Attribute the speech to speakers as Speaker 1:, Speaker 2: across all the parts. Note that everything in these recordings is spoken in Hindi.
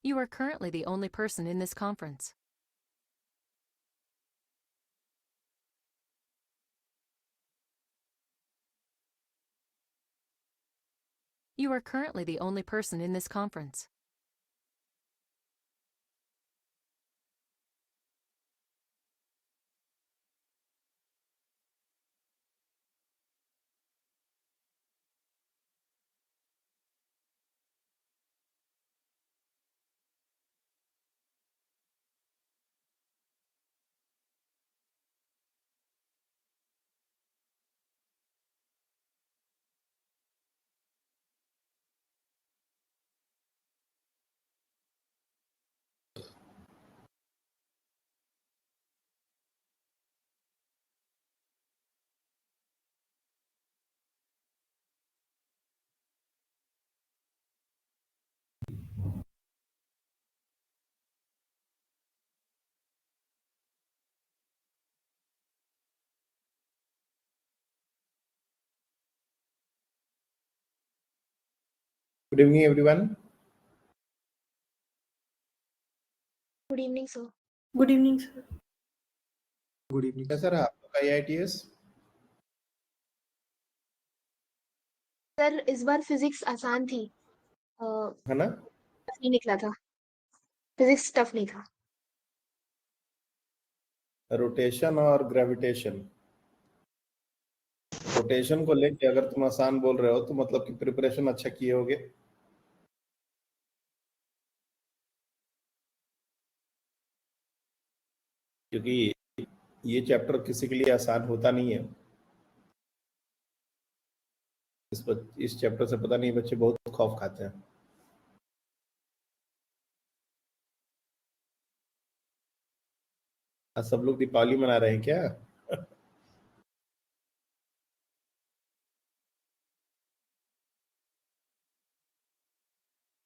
Speaker 1: You are currently the only person in this conference. You are currently the only person in this conference.
Speaker 2: Good evening, everyone.
Speaker 3: Good evening, sir.
Speaker 4: Good evening, sir.
Speaker 5: Good evening
Speaker 2: कैसा रहा आपका IITS?
Speaker 3: सर इस बार फिजिक्स आसान थी।
Speaker 2: है ना?
Speaker 3: टफ नहीं निकला था। फिजिक्स टफ नहीं था।
Speaker 2: रोटेशन और ग्रेविटेशन। रोटेशन को लेके अगर तुम आसान बोल रहे हो तो मतलब कि प्रिपरेशन अच्छा किए होगे। क्योंकि ये चैप्टर किसी के लिए आसान होता नहीं है। इस चैप्टर से पता नहीं बच्चे बहुत खौफ खाते हैं। आज सब लोग दीपावली मना रहे हैं क्या?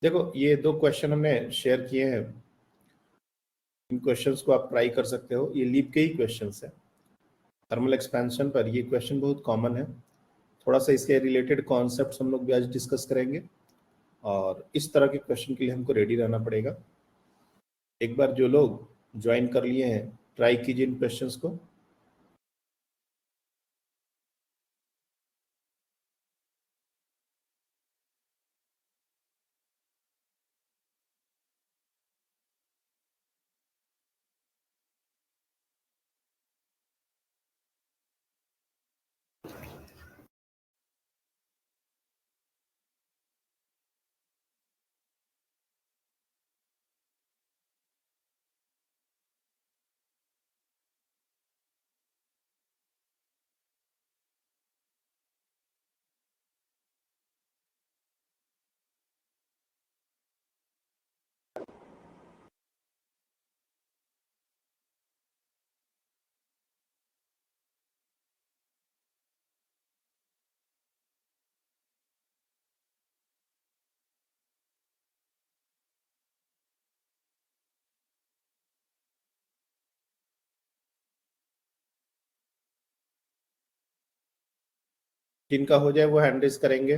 Speaker 2: देखो, ये 2 क्वेश्चन हमने शेयर किए हैं। इन क्वेश्चंस को आप ट्राई कर सकते हो। ये लीप के ही क्वेश्चंस हैं। थर्मल एक्सपेंशन पर ये क्वेश्चन बहुत कॉमन है। थोड़ा सा इसके रिलेटेड कॉन्सेप्ट्स हम लोग भी आज डिस्कस करेंगे और इस तरह के क्वेश्चन के लिए हमको रेडी रहना पड़ेगा। एक बार जो लोग ज्वाइन कर लिए हैं, ट्राई कीजिए इन क्वेश्चंस को। जिनका हो जाए वो हैंड रेज करेंगे।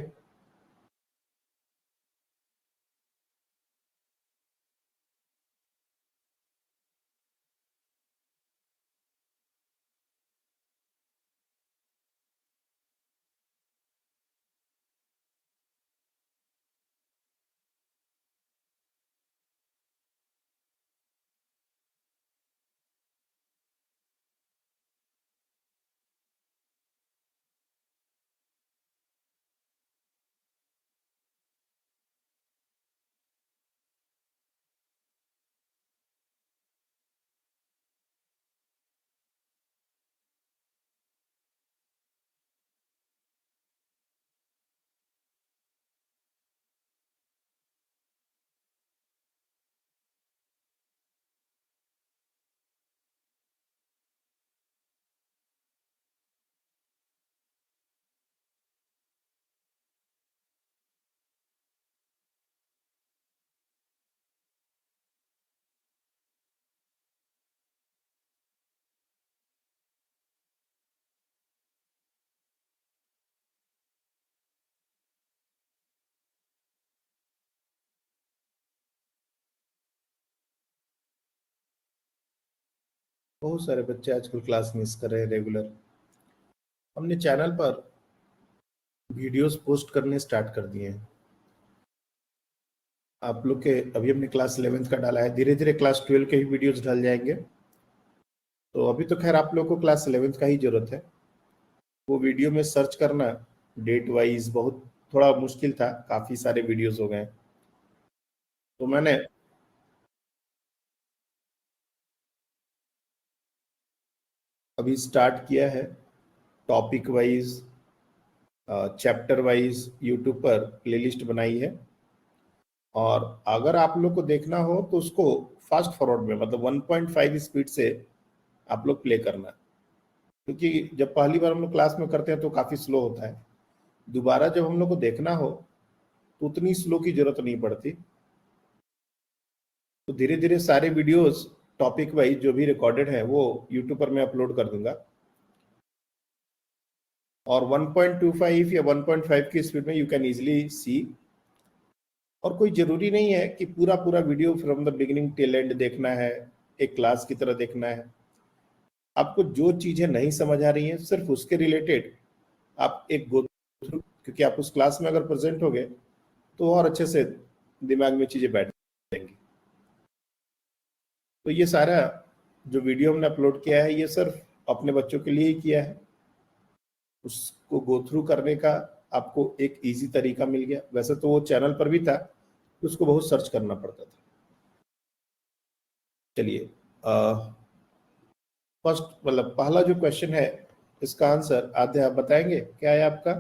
Speaker 2: बहुत सारे बच्चे आजकल क्लास मिस कर रहे हैं रेगुलर। हमने चैनल पर वीडियोस पोस्ट करने स्टार्ट कर दिए हैं। आप लोग के अभी हमने क्लास 11th का डाला है, धीरे धीरे क्लास 12 के ही वीडियोस डाल जाएंगे। तो अभी तो खैर आप लोग को क्लास 11th का ही जरूरत है। वो वीडियो में सर्च करना डेट वाइज बहुत थोड़ा मुश्किल था, काफी सारे वीडियोस हो गए। तो मैंने अभी स्टार्ट किया है topic wise, chapter wise YouTube पर प्लेलिस्ट बनाई है। और अगर आप लोग को देखना हो तो उसको फास्ट फॉरवर्ड में, मतलब 1.5 स्पीड से आप लोग प्ले करना, क्योंकि जब पहली बार हम लोग क्लास में करते हैं तो काफी स्लो होता है। दोबारा जब हम लोग को देखना हो तो उतनी स्लो की जरूरत नहीं पड़ती। तो धीरे धीरे सारे वीडियोस टॉपिक वाइज जो भी रिकॉर्डेड है वो यूट्यूब पर मैं अपलोड कर दूंगा। और 1.25 या 1.5 की स्पीड में यू कैन इजीली सी। और कोई जरूरी नहीं है कि पूरा पूरा video from the beginning till and देखना है, एक क्लास की तरह देखना है। आपको जो चीजें नहीं समझ आ रही हैं सिर्फ उसके रिलेटेड आप एक गो थ्रू, क्योंकि आप उस क्लास में अगर प्रेजेंट हो गए तो और अच्छे से दिमाग में चीजें बैठ जाएंगी। तो ये सारा जो वीडियो हमने अपलोड किया है ये सिर्फ अपने बच्चों के लिए ही किया है। उसको गो थ्रू करने का आपको एक इजी तरीका मिल गया। वैसे तो वो चैनल पर भी था, उसको बहुत सर्च करना पड़ता था। चलिए, फर्स्ट मतलब पहला जो क्वेश्चन है इसका आंसर आधे आप बताएंगे, क्या है आपका?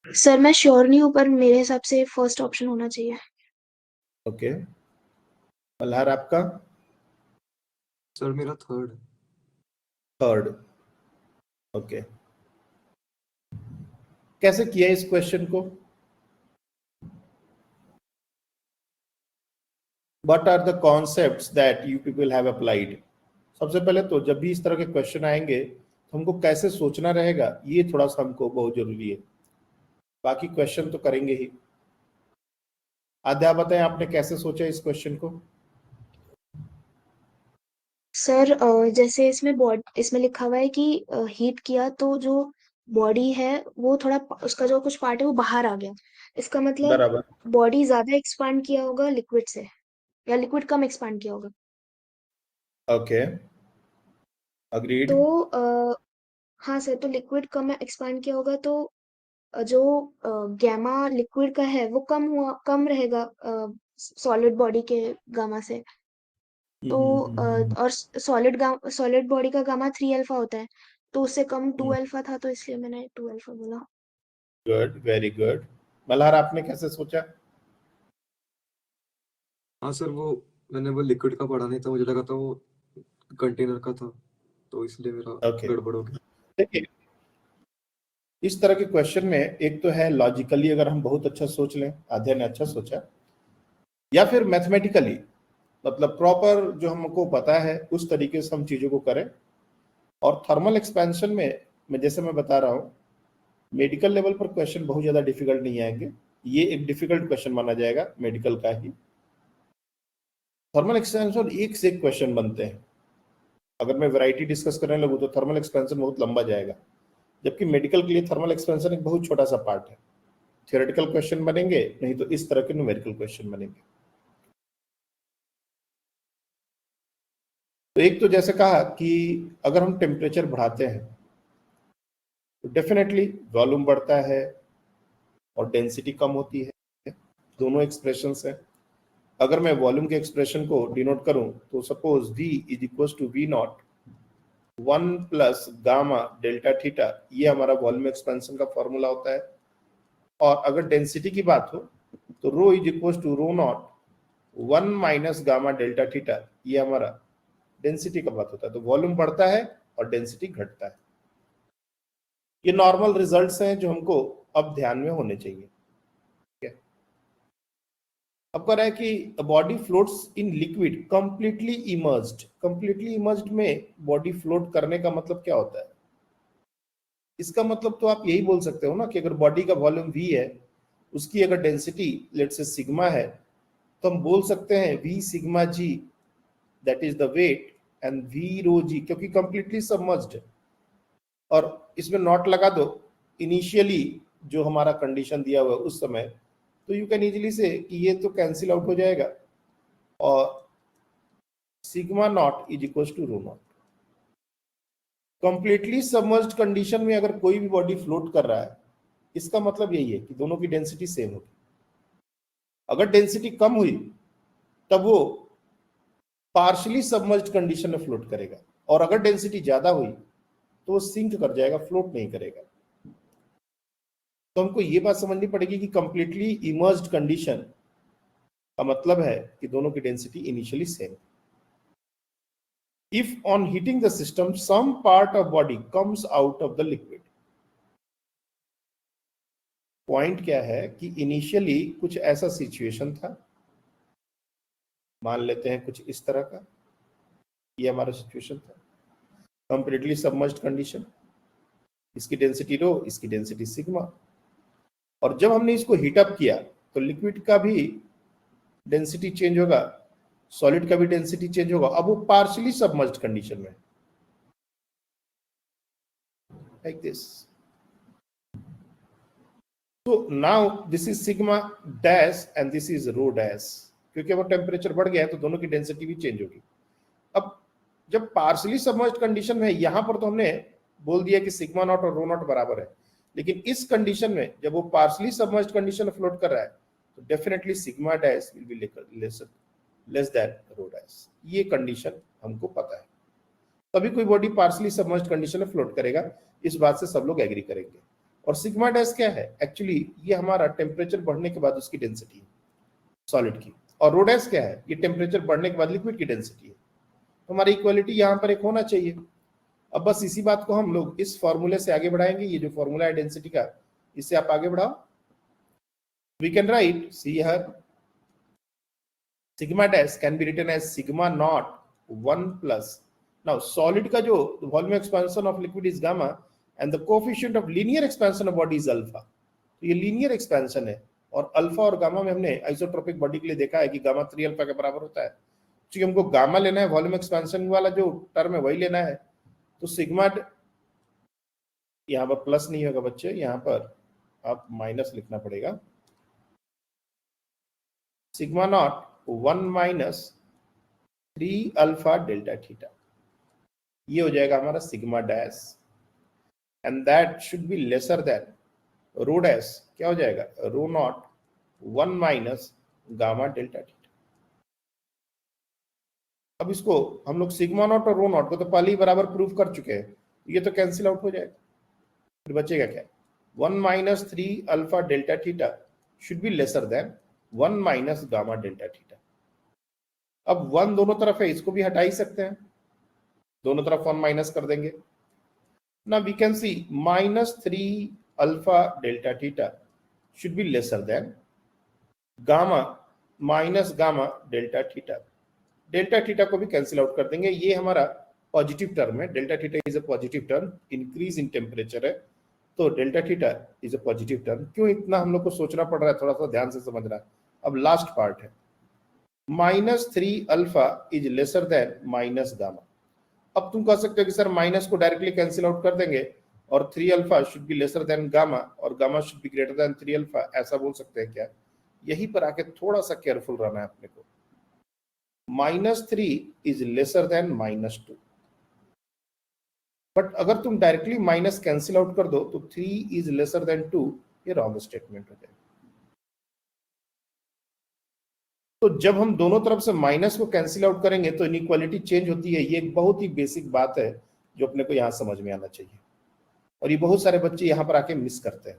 Speaker 3: सर मैं श्योर नहीं हूँ पर मेरे हिसाब से फर्स्ट ऑप्शन होना चाहिए।
Speaker 2: ओके, मल्हार आपका?
Speaker 5: सर मेरा थर्ड है।
Speaker 2: Third, okay. कैसे किया इस क्वेश्चन को? What are the concepts that you people have applied? सबसे पहले तो जब भी इस तरह के क्वेश्चन आएंगे तो हमको कैसे सोचना रहेगा ये थोड़ा सा हमको बहुत जरूरी है। बाकी क्वेश्चन तो करेंगे ही। आद्या बताएं आपने कैसे सोचा इस क्वेश्चन को?
Speaker 3: सर जैसे इसमें लिखा हुआ है कि हीट किया तो जो बॉडी है वो थोड़ा उसका जो कुछ पार्ट है वो बाहर आ गया। इसका मतलब
Speaker 2: बराबर,
Speaker 3: बॉडी ज्यादा एक्सपांड किया होगा लिक्विड से या लिक्विड कम एक्सपांड किया होगा।
Speaker 2: Okay, agreed.
Speaker 3: तो हाँ सर, तो लिक्विड कम एक्सपांड किया होगा तो जो गैमा लिक्विड का है वो कम रहेगा सॉलिड बॉडी के गामा से। तो और सॉलिड बॉडी का गामा 3 अल्फा होता है, तो उससे कम 2 अल्फा था, तो इसलिए मैंने 2 अल्फा बोला।
Speaker 2: Good, very good. मल्हार आपने कैसे सोचा?
Speaker 5: हाँ सर, वो मैंने वो लिक्विड का पढ़ा नहीं था, मुझे लगा था वो कंटेनर का था, तो इसलिए मेरा
Speaker 2: ओके,
Speaker 5: गड़बड़ हो गया।
Speaker 2: देखिए इस तरह के क्वेश्चन में एक तो है लॉजिकली अगर हम बहुत अच्छा सोच लें, आध्या ने अच्छा सोचा, या फिर मैथमेटिकली मतलब प्रॉपर जो हमको पता है उस तरीके से हम चीजों को करें। और थर्मल एक्सपेंशन में मैं जैसे मैं बता रहा हूँ, मेडिकल लेवल पर क्वेश्चन बहुत ज्यादा डिफिकल्ट नहीं आएंगे। ये एक डिफिकल्ट क्वेश्चन माना जाएगा मेडिकल का ही। थर्मल एक्सपेंशन एक से एक क्वेश्चन बनते हैं। अगर मैं वैरायटी डिस्कस करने लगूँ तो थर्मल एक्सपेंशन बहुत लंबा जाएगा, जबकि मेडिकल के लिए थर्मल एक्सपेंशन एक बहुत छोटा सा पार्ट है। थियोरेटिकल क्वेश्चन बनेंगे, नहीं तो इस तरह के न्यूमेरिकल क्वेश्चन बनेंगे। तो एक तो जैसे कहा कि अगर हम टेम्परेचर बढ़ाते हैं तो डेफिनेटली वॉल्यूम बढ़ता है और डेंसिटी कम होती है। दोनों एक्सप्रेशंस हैं। अगर मैं वॉल्यूम के एक्सप्रेशन को डिनोट करूं तो suppose V is equal to V naught 1 plus gamma delta theta, ये हमारा वॉल्यूम एक्सपेंशन का फॉर्मूला होता है। और अगर डेंसिटी की बात हो तो rho is equal to rho naught 1 minus gamma delta theta, ये हमारा डेंसिटी का बात होता है। तो वॉल्यूम बढ़ता है और डेंसिटी घटता है। ये नॉर्मल रिजल्ट्स हैं जो हमको अब ध्यान में होने चाहिए। ठीक है, अब कह रहा है कि body floats in liquid completely emerged. Completely emerged में बॉडी फ्लोट करने का मतलब क्या होता है? इसका मतलब तो आप यही बोल सकते हो ना कि अगर बॉडी का वॉल्यूम V है, उसकी अगर डेंसिटी लेट्स से सिग्मा है, तो हम बोल सकते हैं V sigma G that is the weight, and v rho g, क्योंकि कंप्लीटली सबमर्ज्ड है और इसमें नॉट लगा दो इनिशियली जो हमारा कंडीशन दिया हुआ है उस समय, तो यू कैन इजीली से कि ये तो कैंसिल आउट हो जाएगा और sigma naught is equal to rho naught. Completely submerged condition में अगर कोई भी बॉडी फ्लोट कर रहा है, इसका मतलब यही है कि दोनों की डेंसिटी सेम होगी। अगर डेंसिटी कम हुई तब वो पार्शियली सबमर्ज्ड कंडीशन में फ्लोट करेगा, और अगर डेंसिटी ज्यादा हुई तो वो सिंक कर जाएगा, फ्लोट नहीं करेगा। तो हमको ये बात समझनी पड़ेगी कि कंप्लीटली इमर्ज्ड कंडीशन का मतलब है कि दोनों की density initially same. If on heating the system some part of body comes out of the liquid, point क्या है कि इनिशियली कुछ ऐसा सिचुएशन था, मान लेते हैं कुछ इस तरह का, ये हमारा सिचुएशन था, कंप्लीटली सबमर्ज्ड कंडीशन, इसकी डेंसिटी रो, इसकी डेंसिटी सिग्मा, और जब हमने इसको हीट अप किया तो लिक्विड का भी डेंसिटी चेंज होगा, सॉलिड का भी डेंसिटी चेंज होगा। अब वो पार्शियली सबमर्ज्ड कंडीशन में, लाइक दिस। तो now this is sigma dash and this is rho dash, क्योंकि अब टेम्परेचर बढ़ गया है तो दोनों की डेंसिटी भी चेंज होगी। अब जब पार्शियली सबमर्ज्ड कंडीशन में, यहां पर तो हमने बोल दिया कि सिग्मा नॉट और रो नॉट बराबर है, लेकिन इस कंडीशन में जब वो पार्शियली सबमर्ज्ड कंडीशन में फ्लोट कर रहा है तो definitely sigma dash will be less than rho dash. ये कंडीशन हमको पता है, तभी कोई बॉडी पार्शियली सबमर्ज्ड कंडीशन में फ्लोट करेगा, इस बात से सब लोग एग्री करेंगे। और सिग्मा डैश क्या है? एक्चुअली ये हमारा टेम्परेचर बढ़ने के बाद उसकी डेंसिटी है सॉलिड की, और रो डैश क्या है? ये टेम्परेचर बढ़ने के बाद लिक्विड की डेंसिटी है। तो हमारी इक्वालिटी यहाँ पर एक होना चाहिए। अब बस इसी बात को हम लोग इस फॉर्मूले से आगे बढ़ाएंगे, ये जो फॉर्मूला है डेंसिटी का, इससे आप आगे बढ़ाओ। We can write, see here, sigma dash can be written as sigma naught 1 plus, now solid का जो volume expansion of liquid is gamma and the coefficient of linear expansion of body is alpha. तो ये लीनियर एक्सपेंशन है, और अल्फा और गामा में हमने आइसोट्रोपिक बॉडी के लिए देखा है कि गामा 3 अल्फा के बराबर होता है। क्योंकि हमको गामा लेना है, वॉल्यूम एक्सपेंशन वाला जो टर्म है वही लेना है, तो सिग्मा, यहाँ पर प्लस नहीं होगा बच्चे, यहाँ पर आप माइनस लिखना पड़ेगा। Sigma naught 1 minus 3 alpha delta theta, ये हो जाएगा हमारा sigma dash, and that should be lesser than rho dash. क्या हो जाएगा? Rho naught 1 minus gamma delta theta. अब इसको हम लोग सिग्मा नॉट और रो नॉट को तो पहले ही बराबर प्रूव कर चुके हैं, ये तो कैंसिल आउट हो जाएगा। फिर बचेगा क्या? 1 minus 3 alpha delta theta should be lesser then 1 minus gamma delta theta. अब 1 दोनों तरफ है, इसको भी हटा ही सकते हैं, दोनों तरफ 1 माइनस कर देंगे ना। We can see minus 3 alpha delta theta should be lesser than gamma minus gamma delta theta. Delta theta को भी कैंसिल आउट कर देंगे, ये हमारा पॉजिटिव टर्म है। Delta theta is a positive term, increase in temperature है, तो delta theta is a positive term. क्यों इतना हम लोग को सोचना पड़ रहा है, थोड़ा सा ध्यान से समझना है। अब लास्ट पार्ट है, minus 3 alpha is lesser than minus gamma. अब तुम कह सकते हो कि सर माइनस को डायरेक्टली कैंसिल आउट कर देंगे और 3 alpha should be lesser than gamma और gamma should be greater than 3 alpha, ऐसा बोल सकते हैं क्या? यहीं पर आके थोड़ा सा केयरफुल रहना है अपने को। -3 इज लेसर देन -2, बट अगर तुम डायरेक्टली माइनस कैंसिल आउट कर दो तो 3 इज लेसर देन 2, ये रॉन्ग स्टेटमेंट हो जाएगा। तो जब हम दोनों तरफ से माइनस को कैंसिल आउट करेंगे तो इनइक्वालिटी चेंज होती है। ये एक बहुत ही बेसिक बात है जो अपने को यहाँ समझ में आना चाहिए, और ये बहुत सारे बच्चे यहाँ पर आके मिस करते हैं।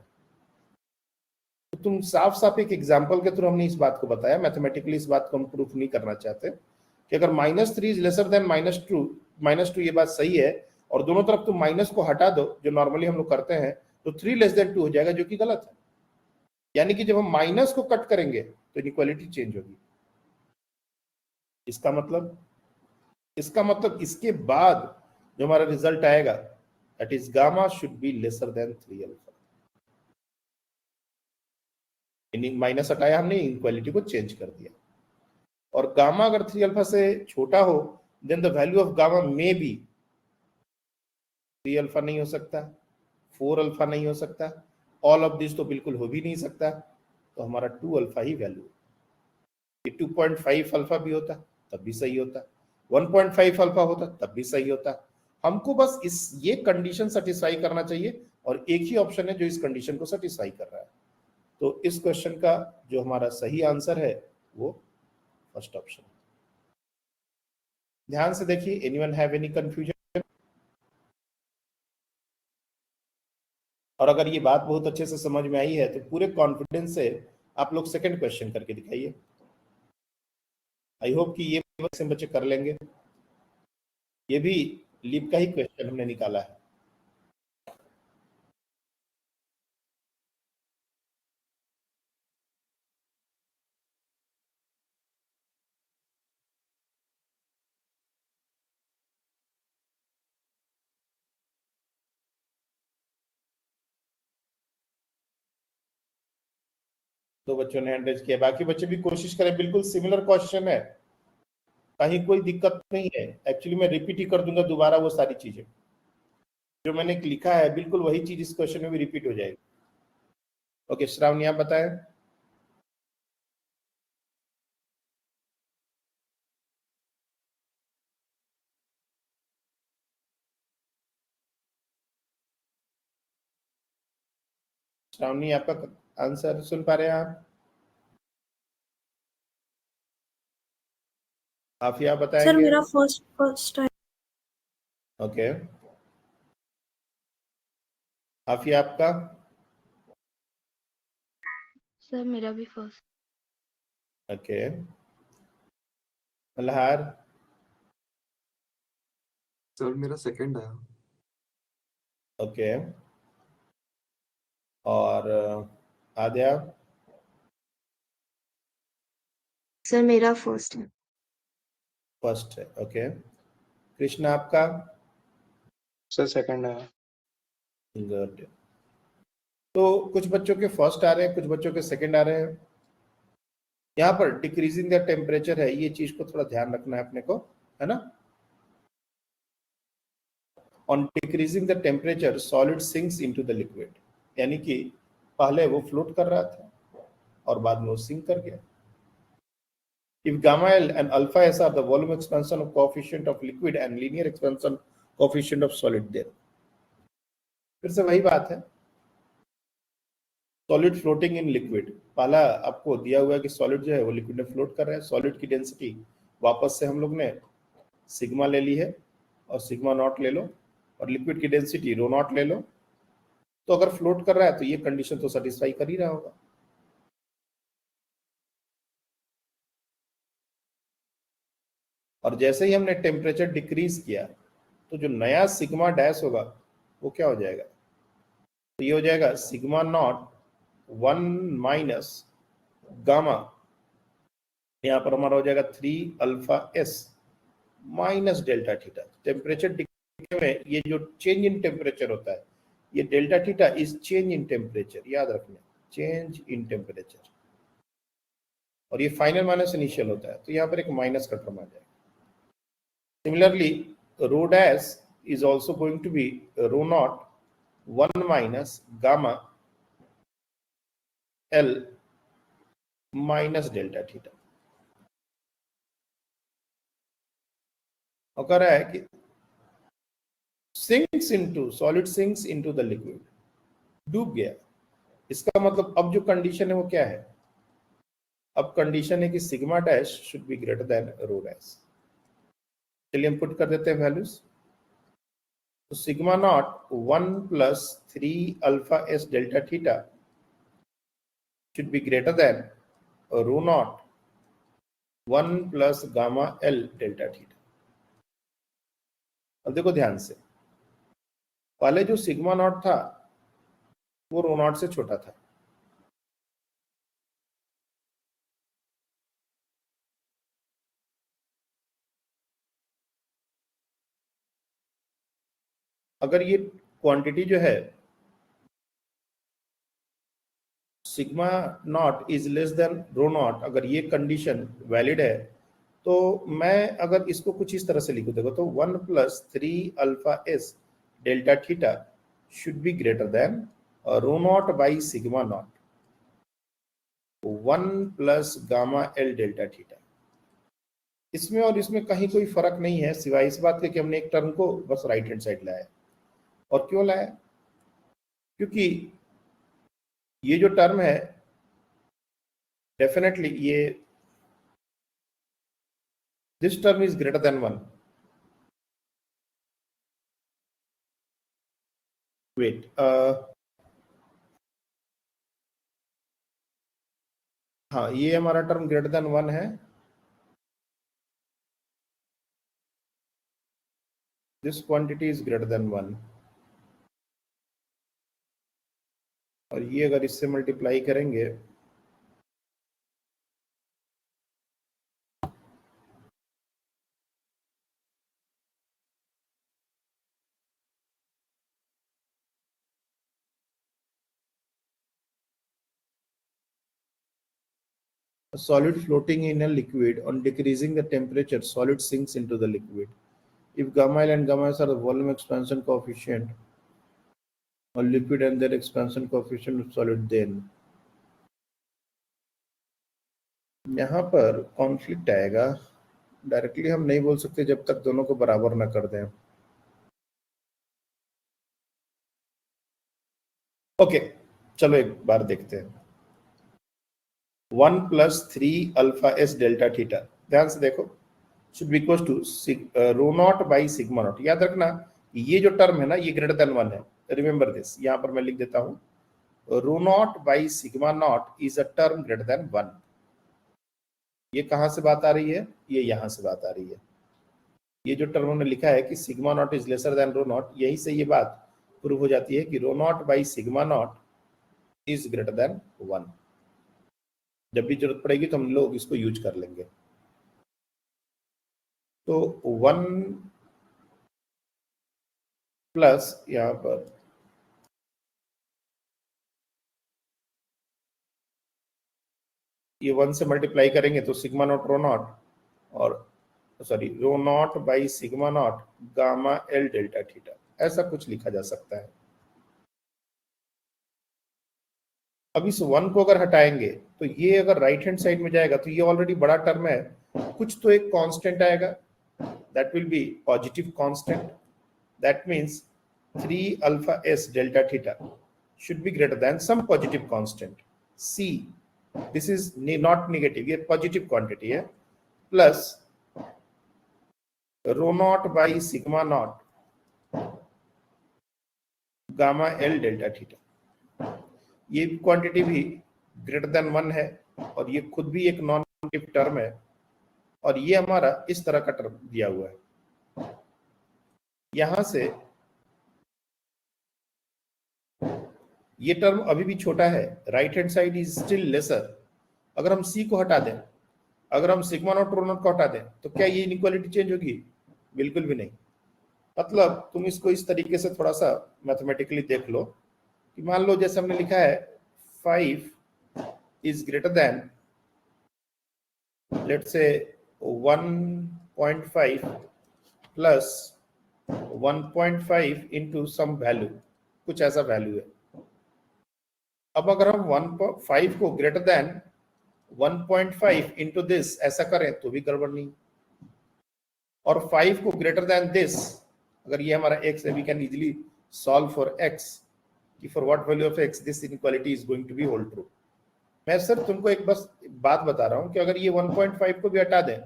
Speaker 2: तो तुम साफ साफ एक एग्जाम्पल के थ्रू हमने इस बात को बताया, मैथमेटिकली इस बात को हम प्रूफ नहीं करना चाहते कि अगर -3 इज लेसर देन -2 ये बात सही है, और दोनों तरफ तुम माइनस को हटा दो जो नॉर्मली हम लोग करते हैं, तो 3 लेस देन 2 हो जाएगा, जो कि गलत है। यानी कि जब हम माइनस को कट करेंगे तो इनइक्वालिटी चेंज होगी। इसका मतलब इसके बाद जो हमारा रिजल्ट आएगा, that is gamma should be lesser then 3 alpha. Minus हटाया हमने, इनइक्वालिटी को चेंज कर दिया। और गामा अगर 3 अल्फा से छोटा हो then the value of gamma may be 3 alpha नहीं हो सकता, 4 अल्फा नहीं हो सकता, ऑल ऑफ दिस तो बिल्कुल हो भी नहीं सकता, तो हमारा 2 अल्फा ही वैल्यू। ये 2.5 अल्फा भी होता तब भी सही होता, 1.5 अल्फा होता तब भी सही होता। हमको बस ये कंडीशन सेटिस्फाई करना चाहिए और एक ही ऑप्शन है जो इस कंडीशन को सेटिस्फाई कर रहा है। तो इस क्वेश्चन का जो हमारा सही आंसर है वो फर्स्ट ऑप्शन। ध्यान से देखिए, एनीवन हैव एनी कंफ्यूजन? और अगर ये बात बहुत अच्छे से समझ में आई है तो पूरे कॉन्फिडेंस से आप लोग सेकंड क्वेश्चन करके दिखाइए। आई होप कि ये बच्चे कर लेंगे। ये भी लीप का ही क्वेश्चन हमने निकाला है। तो बच्चों ने हैंड रेज किया, बाकी बच्चे भी कोशिश करें। बिल्कुल सिमिलर क्वेश्चन है, कहीं कोई दिक्कत नहीं है। एक्चुअली मैं रिपीट ही कर दूंगा दोबारा वो सारी चीजें जो मैंने लिखा है, बिल्कुल वही चीज इस क्वेश्चन में भी रिपीट हो जाएगी। ओके श्रावणी आप बताएं। श्रावणी आपका आंसर सुन पा रहे हैं आप? आफिया बताएंगे?
Speaker 4: सर मेरा फर्स्ट है।
Speaker 2: ओके आफिया आपका?
Speaker 3: सर मेरा भी फर्स्ट।
Speaker 2: ओके मल्हार?
Speaker 5: सर मेरा सेकंड आया।
Speaker 2: ओके और आद्या?
Speaker 3: सर मेरा फर्स्ट है।
Speaker 2: फर्स्ट है। ओके कृष्णा आपका?
Speaker 6: सर सेकंड है।
Speaker 2: गुड। तो कुछ बच्चों के फर्स्ट आ रहे हैं, कुछ बच्चों के सेकंड आ रहे हैं। यहाँ पर डिक्रीजिंग द टेम्परेचर है, ये चीज को थोड़ा ध्यान रखना है अपने को, है ना। On decreasing the temperature solid sinks into the liquid, यानी कि पहले वो फ्लोट कर रहा था और बाद में वो सिंक कर गया। If gamma L and alpha S are the volume expansion of coefficient of liquid and linear expansion coefficient of solid, there फिर से वही बात है, सॉलिड फ्लोटिंग इन लिक्विड। पहला आपको दिया हुआ है कि सॉलिड जो है वो लिक्विड में फ्लोट कर रहा है। सॉलिड की डेंसिटी वापस से हम लोग ने सिग्मा ले ली है और सिग्मा नॉट ले लो, और लिक्विड की डेंसिटी रो नॉट ले लो। तो अगर फ्लोट कर रहा है तो ये कंडीशन तो सेटिस्फाई कर ही रहा होगा। और जैसे ही हमने टेम्परेचर डिक्रीज किया तो जो नया सिग्मा डैश होगा वो क्या हो जाएगा? तो ये हो जाएगा सिग्मा नॉट 1 माइनस गामा, यहाँ पर हमारा हो जाएगा 3 alpha S minus delta theta. Temperature decrease में ये जो चेंज इन टेम्परेचर होता है, ये delta theta is change in temperature, याद रखना, चेंज इन टेम्परेचर। और ये फाइनल माइनस इनिशियल होता है, तो यहाँ पर एक माइनस का टर्म आ जाएगा। Similarly, rho dash is also going to be rho naught 1 minus gamma L minus delta theta। और कह रहा है कि sinks into solid sinks into the liquid, डूब गया। इसका मतलब अब जो कंडीशन है वो क्या है? अब कंडीशन है कि sigma dash should be greater than rho dash. चलिए हम पुट कर देते हैं वैल्यूज। तो sigma naught 1 plus 3 alpha S delta theta should be greater than rho naught 1 plus gamma L delta theta. अब देखो ध्यान से, पहले जो सिग्मा नॉट था वो रो नॉट से छोटा था, अगर ये क्वांटिटी जो है sigma naught is less than rho naught, अगर ये कंडीशन वैलिड है तो मैं अगर इसको कुछ इस तरह से लिखूं, देखो तो 1 plus 3 alpha S delta theta should be greater than rho naught by sigma naught 1 plus gamma L delta theta. इसमें और इसमें कहीं कोई फर्क नहीं है सिवाय इस बात के कि हमने एक टर्म को बस राइट हैंड साइड लाया है। और क्यों लाया? क्योंकि ये जो टर्म है डेफिनेटली ये this term is greater than 1। Wait, हाँ ये हमारा टर्म ग्रेटर देन 1 है। This quantity is greater than 1 और ये अगर इससे मल्टीप्लाई करेंगे a solid floating in a liquid, on decreasing the temperature solid sinks into the liquid. If gamma L and gamma S are the volume expansion coefficient on liquid and their expansion coefficient of solid, then यहाँ पर कॉन्फ्लिक्ट आएगा। डायरेक्टली हम नहीं बोल सकते जब तक दोनों को बराबर ना कर दें। ओके, चलो एक बार देखते हैं। 1 plus 3 alpha S delta theta, ध्यान से देखो, should be equals to rho naught by sigma naught. याद रखना ये जो टर्म है ना ये ग्रेटर देन 1 है, रिमेंबर दिस। यहां पर मैं लिख देता हूं rho naught by sigma naught is a term greater than 1। ये कहां से बात आ रही है? ये यहां से बात आ रही है। ये जो टर्म हमने लिखा है कि sigma naught is lesser than rho naught, यही से ये बात प्रूव हो जाती है कि rho naught by sigma naught is greater than 1। जब भी जरूरत पड़ेगी तो हम लोग इसको यूज कर लेंगे। तो 1 प्लस यहां पर ये 1 से मल्टीप्लाई करेंगे तो सिग्मा नॉट रो नॉट और sorry rho naught by sigma naught gamma L delta theta, ऐसा कुछ लिखा जा सकता है। अब इस 1 को अगर हटाएंगे तो ये अगर राइट हैंड साइड में जाएगा तो ये ऑलरेडी बड़ा टर्म है, कुछ तो एक कांस्टेंट आएगा, that will be positive constant. That means 3 alpha S delta theta should be greater than some positive constant c. This is not negative, ये पॉजिटिव क्वांटिटी है, plus row naught by sigma naught gamma L delta theta. ये क्वांटिटी भी ग्रेटर देन 1 है और ये खुद भी एक नॉन नेगेटिव टर्म है और ये हमारा इस तरह का टर्म दिया हुआ है। यहां से ये टर्म अभी भी छोटा है, right hand side is still lesser. अगर हम सी को हटा दें, अगर हम सिग्मा नॉट रो नॉट को हटा दें तो क्या ये इनइक्वालिटी चेंज होगी? बिल्कुल भी नहीं। मतलब तुम इसको इस तरीके से थोड़ा सा मैथमेटिकली देख लो कि मान लो जैसे हमने लिखा है 5 is greater then let's say 1.5 plus 1.5 into some value, कुछ ऐसा वैल्यू है। अब अगर हम 1.5 को ग्रेटर देन 1.5 इंटू दिस ऐसा करें तो भी गड़बड़ नहीं, और 5 को ग्रेटर देन दिस, अगर ये हमारा x है, we can easily solve for x कि for what value of x this inequality is going to be hold true. मैं सर तुमको एक बस बात बता रहा हूं कि अगर ये 1.5 को भी हटा दें,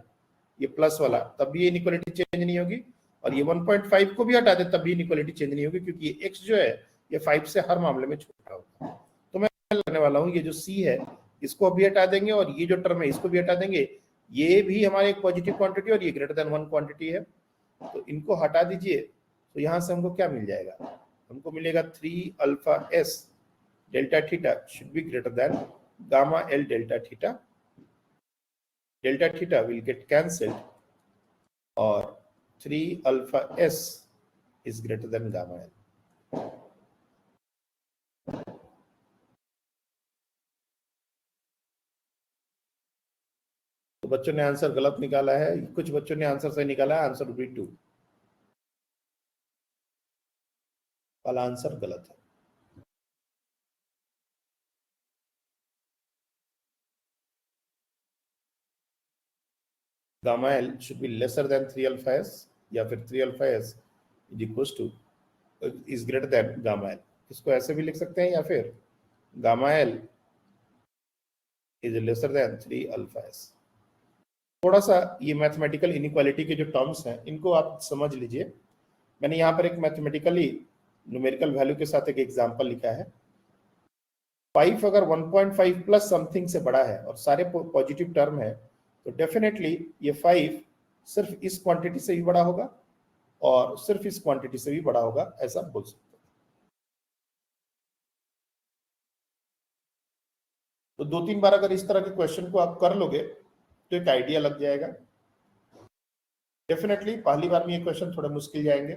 Speaker 2: ये प्लस वाला, तब भी ये इनइक्वालिटी चेंज नहीं होगी, और ये 1.5 को भी हटा दें तब भी इनइक्वालिटी चेंज नहीं होगी, क्योंकि ये x जो है ये 5 से हर मामले में छोटा होता है। तो मैं करने वाला हूं, ये जो c है इसको भी हटा देंगे और ये जो टर्म है इसको भी हटा देंगे। ये भी हमारे एक पॉजिटिव क्वांटिटी और ये ग्रेटर देन 1 क्वांटिटी है, तो इनको हटा दीजिए। तो यहां से हमको क्या मिल जाएगा? हमको मिलेगा 3 alpha S delta theta should be greater than gamma L delta theta. Delta theta will get cancelled और 3 alpha S is greater than gamma L. तो बच्चों ने आंसर गलत निकाला है, कुछ बच्चों ने आंसर सही निकाला है। आंसर भी 2 वाला आंसर गलत है। Gamma L should be lesser then 3 alpha S या फिर 3 alpha S is equals two is greater than gamma L. इसको ऐसे भी लिख सकते हैं या फिर gamma L is lesser then 3 alpha S. थोड़ा सा ये मैथमेटिकल इनइक्वालिटी के जो टर्म्स हैं इनको आप समझ लीजिए। मैंने यहाँ पर एक मैथमेटिकली न्यूमेरिकल वैल्यू के साथ एक एग्जांपल लिखा है। 5 अगर 1.5 प्लस समथिंग से बड़ा है और सारे पॉजिटिव टर्म है तो डेफिनेटली ये 5 सिर्फ इस क्वांटिटी से भी बड़ा होगा और सिर्फ इस क्वांटिटी से भी बड़ा होगा, ऐसा बोल सकते हैं। तो 2-3 बार अगर इस तरह के क्वेश्चन को आप कर लोगे तो एक आइडिया लग जाएगा। डेफिनेटली पहली बार में ये क्वेश्चन थोड़े मुश्किल जाएंगे,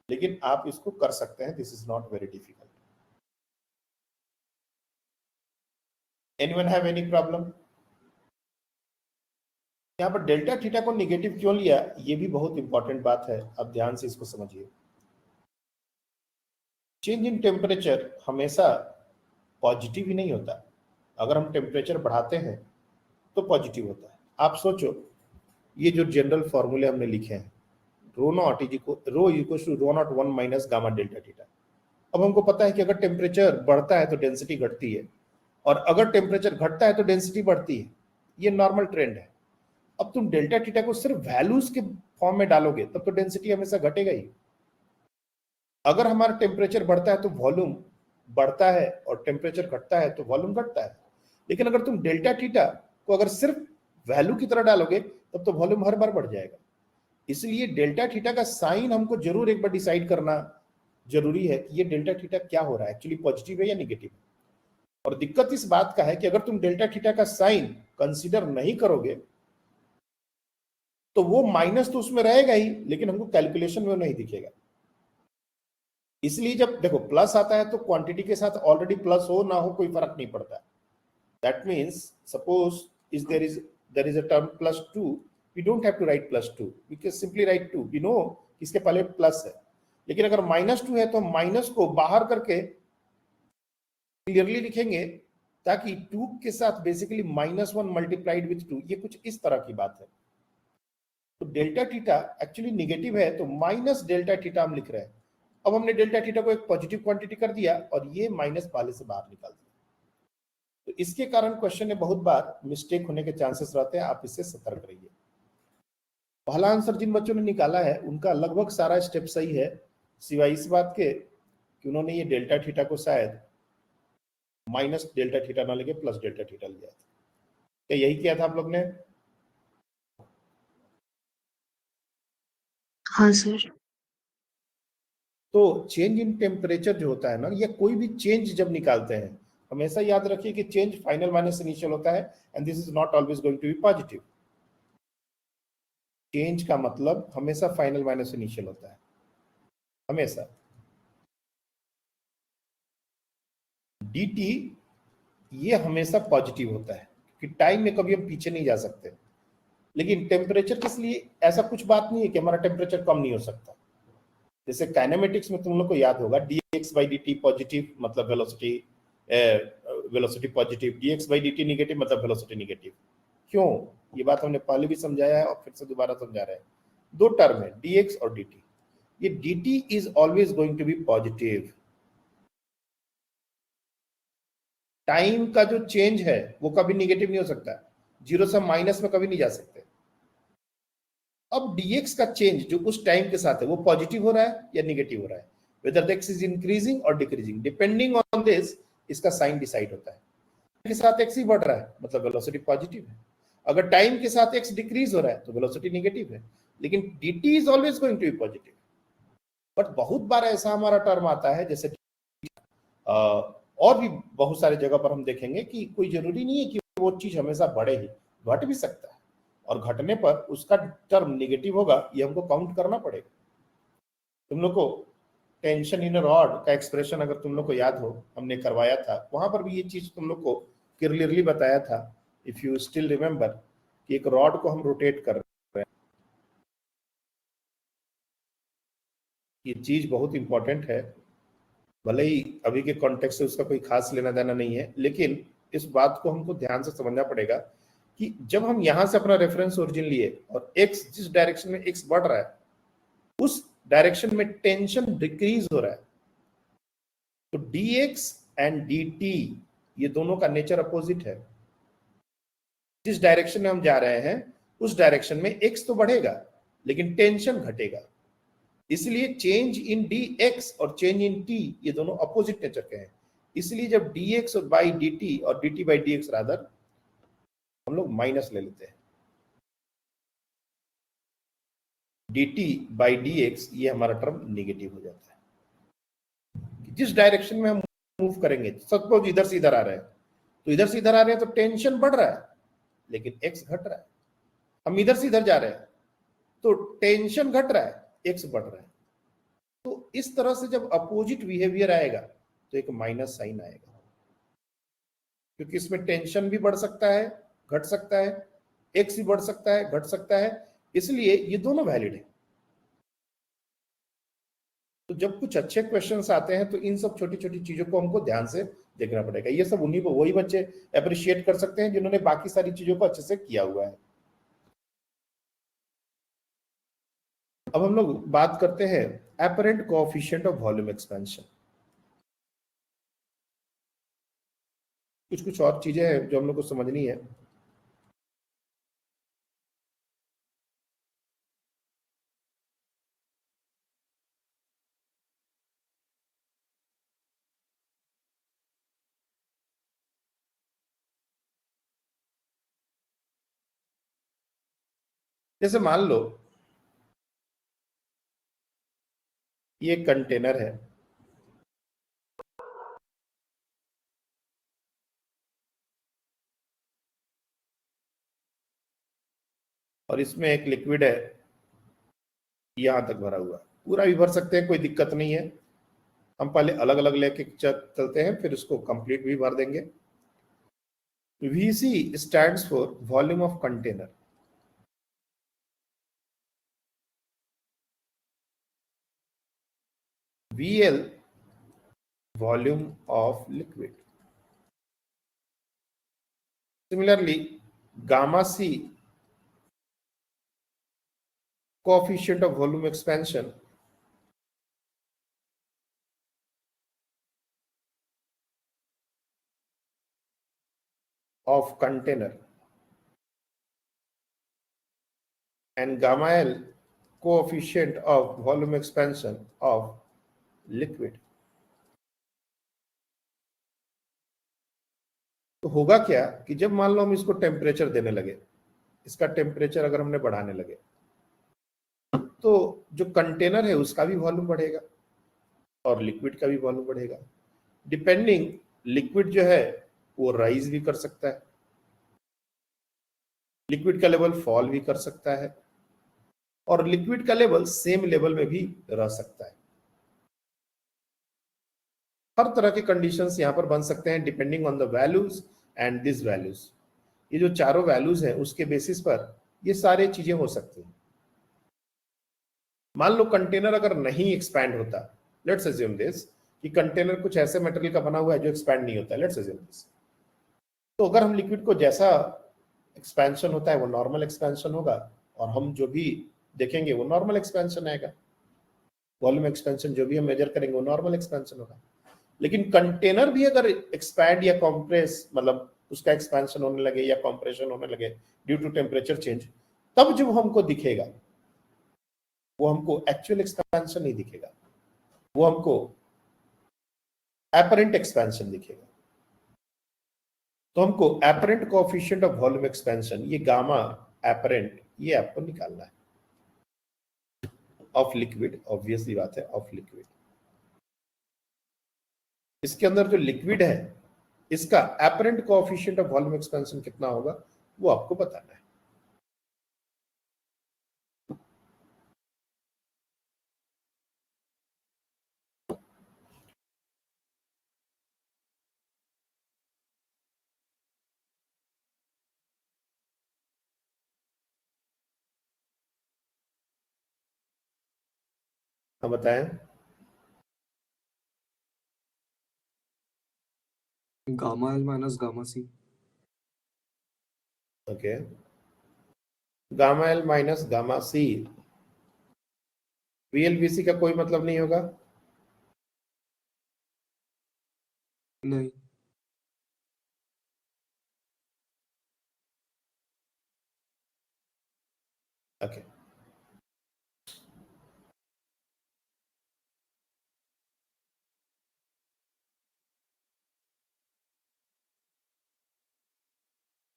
Speaker 2: लेकिन आप इसको कर सकते हैं। This is not very difficult. Anyone have any problem? यहाँ पर डेल्टा थीटा को निगेटिव क्यों लिया, ये भी बहुत इंपॉर्टेंट बात है, आप ध्यान से इसको समझिए। चेंज इन टेम्परेचर हमेशा पॉजिटिव ही नहीं होता। अगर हम टेम्परेचर बढ़ाते हैं तो पॉजिटिव होता है। आप सोचो, ये जो जनरल फॉर्मूले हमने लिखे हैं, rho naught equals to rho naught 1 minus gamma delta theta. अब हमको पता है कि अगर टेम्परेचर बढ़ता है तो डेंसिटी घटती है और अगर टेम्परेचर घटता है तो डेंसिटी बढ़ती है। ये नॉर्मल ट्रेंड है। अब तुम डेल्टा थीटा को सिर्फ वैल्यूज के फॉर्म में डालोगे तब तो डेंसिटी हमेशा घटेगा ही। अगर हमारा टेम्परेचर बढ़ता है तो वॉल्यूम बढ़ता है और टेम्परेचर घटता है तो वॉल्यूम घटता है। लेकिन अगर तुम डेल्टा थीटा को अगर सिर्फ वैल्यू की तरह डालोगे तब तो वॉल्यूम हर बार बढ़ जाएगा। इसलिए डेल्टा थीटा का साइन हमको जरूर एक बार डिसाइड करना जरूरी है कि ये डेल्टा थीटा क्या हो रहा है, एक्चुअली पॉजिटिव है या निगेटिव। और दिक्कत इस बात का है कि अगर तुम डेल्टा थीटा का साइन कंसीडर नहीं करोगे तो वो माइनस तो उसमें रहेगा ही, लेकिन हमको कैलकुलेशन में वो नहीं दिखेगा। इसलिए जब देखो प्लस आता है तो क्वांटिटी के साथ ऑलरेडी प्लस हो ना हो कोई फर्क नहीं पड़ता। That means suppose is there is a term +2, we don't have to write +2, we can simply write 2। We know इसके पहले प्लस है, लेकिन अगर -2 है तो माइनस को बाहर करके क्लियरली लिखेंगे ताकि 2 के साथ बेसिकली -1 मल्टीप्लाइड विथ 2, ये कुछ इस तरह की बात है। तो डेल्टा थीटा एक्चुअली निगेटिव है तो माइनस डेल्टा थीटा हम लिख रहे हैं। अब हमने डेल्टा थीटा को एक पॉजिटिव क्वांटिटी कर दिया और ये माइनस वाले से बाहर निकाल दिया। तो इसके कारण क्वेश्चन में बहुत बार मिस्टेक होने के चांसेस रहते हैं, आप इससे सतर्क रहिए। पहला आंसर जिन बच्चों ने निकाला है उनका लगभग सारा स्टेप सही है, सिवाय इस बात के कि उन्होंने ये डेल्टा थीटा को शायद माइनस डेल्टा थीटा ना लेके प्लस डेल्टा थीटा लिया था। क्या यही किया था आप लोग ने?
Speaker 4: हाँ सर।
Speaker 2: तो चेंज इन टेम्परेचर जो होता है ना, या कोई भी चेंज जब निकालते हैं हमेशा याद रखिए कि चेंज फाइनल माइनस इनिशियल होता है and this is not always going to be positive. Change का मतलब हमेशा फाइनल माइनस इनिशियल होता है, हमेशा। dt ये हमेशा पॉजिटिव होता है कि टाइम में कभी हम पीछे नहीं जा सकते। लेकिन टेम्परेचर किस लिए, ऐसा कुछ बात नहीं है कि हमारा टेम्परेचर कम नहीं हो सकता। जैसे काइनेमेटिक्स में तुम लोग को याद होगा dx/dt पॉजिटिव मतलब वेलोसिटी पॉजिटिव, dx/dt निगेटिव मतलब वेलोसिटी निगेटिव। क्यों? ये बात हमने पहले भी समझाया है और फिर से दोबारा समझा रहे हैं। दो टर्म है dx और dt। ये dt is always going to be positive. Time का जो चेंज है वो कभी निगेटिव नहीं हो सकता, 0 से माइनस में कभी नहीं जा सकते। अब dx का चेंज जो उस टाइम के साथ है वो पॉजिटिव हो रहा है या निगेटिव हो रहा है, वेदर x इज इंक्रीजिंग और डिक्रीजिंग, डिपेंडिंग ऑन दिस इसका साइन डिसाइड होता है। के साथ x ही बढ़ रहा है मतलब वेलोसिटी पॉजिटिव है, अगर टाइम के साथ x डिक्रीज हो रहा है तो वेलोसिटी निगेटिव है। लेकिन dt is always going to be positive. But बहुत बार ऐसा हमारा टर्म आता है, जैसे और भी बहुत सारे जगह पर हम देखेंगे कि कोई जरूरी नहीं है कि वो चीज हमेशा बढ़े ही, घट भी सकता है और घटने पर उसका टर्म नेगेटिव होगा, ये हमको काउंट करना पड़ेगा। तुम लोग को टेंशन इन अ रॉड का एक्सप्रेशन अगर तुम लोग को याद हो, हमने करवाया था, वहां पर भी ये चीज तुम लोग को क्लियरली बताया था, इफ यू स्टिल रिमेंबर, एक रॉड को हम रोटेट कर रहे हैं। ये चीज बहुत इंपॉर्टेंट है, भले ही अभी के कॉन्टेक्स्ट से उसका कोई खास लेना देना नहीं है, लेकिन इस बात को हमको ध्यान से समझना पड़ेगा कि जब हम यहां से अपना रेफरेंस ओरिजिन लिए और एक्स जिस डायरेक्शन में एक्स बढ़ रहा है उस डायरेक्शन में टेंशन डिक्रीज हो रहा है, तो dx एंड dt ये दोनों का नेचर अपोजिट है। जिस डायरेक्शन में हम जा रहे हैं उस डायरेक्शन में x तो बढ़ेगा लेकिन टेंशन घटेगा, इसलिए चेंज इन dx और चेंज इन t ये दोनों अपोजिट नेचर के हैं। इसलिए जब dx और बाई dt और dt बाई dx रादर हम लोग माइनस ले लेते हैं, dt बाई dx ये हमारा टर्म नेगेटिव हो जाता है। जिस डायरेक्शन में हम मूव करेंगे, सपोज इधर से इधर आ रहे हैं, तो इधर से इधर आ रहे हैं तो टेंशन बढ़ रहा है लेकिन x घट रहा है। हम इधर से इधर जा रहे हैं तो टेंशन घट रहा है, x बढ़ रहा है। तो इस तरह से जब अपोजिट बिहेवियर आएगा तो एक माइनस साइन आएगा, क्योंकि इसमें टेंशन भी बढ़ सकता है, घट सकता है, x भी बढ़ सकता है, घट सकता है, इसलिए ये दोनों वैलिड है। तो जब कुछ अच्छे क्वेश्चंस आते हैं तो इन सब छोटी छोटी चीजों को हमको ध्यान से देखना पड़ेगा। ये सब उन्हीं को वही बच्चे अप्रिशिएट कर सकते हैं जिन्होंने बाकी सारी चीजों को अच्छे से किया हुआ है। अब हम लोग बात करते हैं apparent coefficient of volume expansion. कुछ कुछ और चीजें हैं जो हम लोग को समझनी है। जैसे मान लो ये कंटेनर है, और इसमें एक लिक्विड है यहां तक भरा हुआ, पूरा भी भर सकते हैं, कोई दिक्कत नहीं है। हम पहले अलग अलग लेके चलते हैं, फिर उसको कंप्लीट भी भर देंगे। VC stands for volume of container. VL volume of liquid. Similarly, gamma C coefficient of volume expansion of container, and gamma L coefficient of volume expansion of liquid. तो होगा क्या कि जब मान लो हम इसको टेम्परेचर देने लगे, इसका टेम्परेचर अगर हमने बढ़ाने लगे तो जो कंटेनर है उसका भी वॉल्यूम बढ़ेगा और लिक्विड का भी वॉल्यूम बढ़ेगा। डिपेंडिंग लिक्विड जो है वो राइज भी कर सकता है, लिक्विड का लेवल फॉल भी कर सकता है, और लिक्विड का लेवल सेम लेवल में भी रह सकता है। हर तरह के कंडीशंस यहां पर बन सकते हैं depending on the values and this values. ये जो चारों वैल्यूज हैं उसके बेसिस पर ये सारी चीजें हो सकती हैं। मान लो कंटेनर अगर नहीं एक्सपैंड होता, लेट्स अज्यूम दिस कि कंटेनर कुछ ऐसे मटेरियल का बना हुआ है जो एक्सपैंड नहीं होता, लेट्स अज्यूम दिस। तो अगर हम लिक्विड को जैसा एक्सपेंशन होता है वो नॉर्मल एक्सपेंशन होगा, और हम जो भी देखेंगे वो नॉर्मल एक्सपेंशन आएगा। वॉल्यूम एक्सपेंशन जो भी हम मेजर करेंगे वो नॉर्मल एक्सपेंशन होगा। लेकिन कंटेनर भी अगर एक्सपैंड या कॉम्प्रेस, मतलब उसका एक्सपेंशन होने लगे या कॉम्प्रेशन होने लगे ड्यू टू टेम्परेचर चेंज, तब जो हमको दिखेगा वो हमको एक्चुअल एक्सपेंशन नहीं दिखेगा, वो हमको एपरेंट एक्सपेंशन दिखेगा। तो हमको apparent coefficient of volume expansion, ये गामा एपरेंट, ये आपको निकालना है ऑफ लिक्विड, ऑब्वियसली बात है ऑफ लिक्विड। इसके अंदर जो लिक्विड है इसका apparent coefficient of volume expansion कितना होगा वो आपको बताना है। हाँ बताएं।
Speaker 5: Gamma L minus gamma C.
Speaker 2: Okay, gamma L minus gamma C, VLVC का कोई मतलब नहीं होगा?
Speaker 5: नहीं।
Speaker 2: ओके,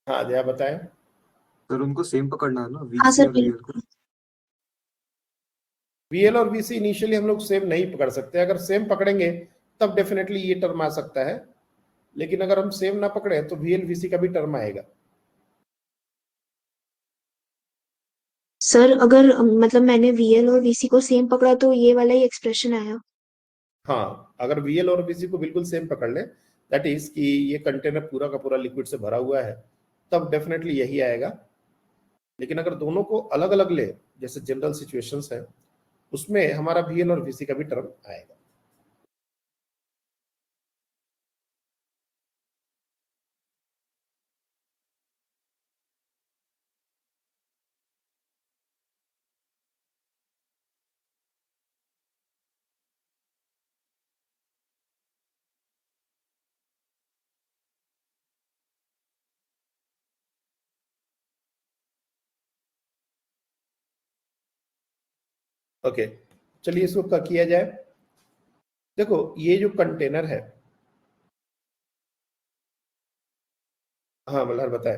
Speaker 2: हाँ जया बताएं।
Speaker 5: सर उनको सेम पकड़ना है ना,
Speaker 4: हाँ
Speaker 5: वीसी
Speaker 4: सर
Speaker 5: और वीएल को।
Speaker 4: बिल्कुल।
Speaker 2: वीएल और वीसी इनिशियली हम लोग सेम नहीं पकड़ सकते, अगर सेम पकड़ेंगे तब डेफिनेटली ये टर्म आ सकता है, लेकिन अगर हम सेम ना पकड़े तो वीएल वीसी का भी टर्म आएगा।
Speaker 3: सर अगर मतलब मैंने वीएल और वीसी को सेम पकड़ा तो ये वाला ही एक्सप्रेशन आया।
Speaker 2: हाँ, अगर वीएल और वीसी को बिल्कुल सेम पकड़ ले, दैट इज कि ये कंटेनर पूरा का पूरा लिक्विड से भरा हुआ है, तब डेफिनेटली यही आएगा। लेकिन अगर दोनों को अलग अलग ले, जैसे जनरल सिचुएशंस है, उसमें हमारा वीएल और वीसी का भी टर्म आएगा। ओके, चलिए इसको क्या किया जाए। देखो ये जो कंटेनर है, हाँ मल्हार बताए।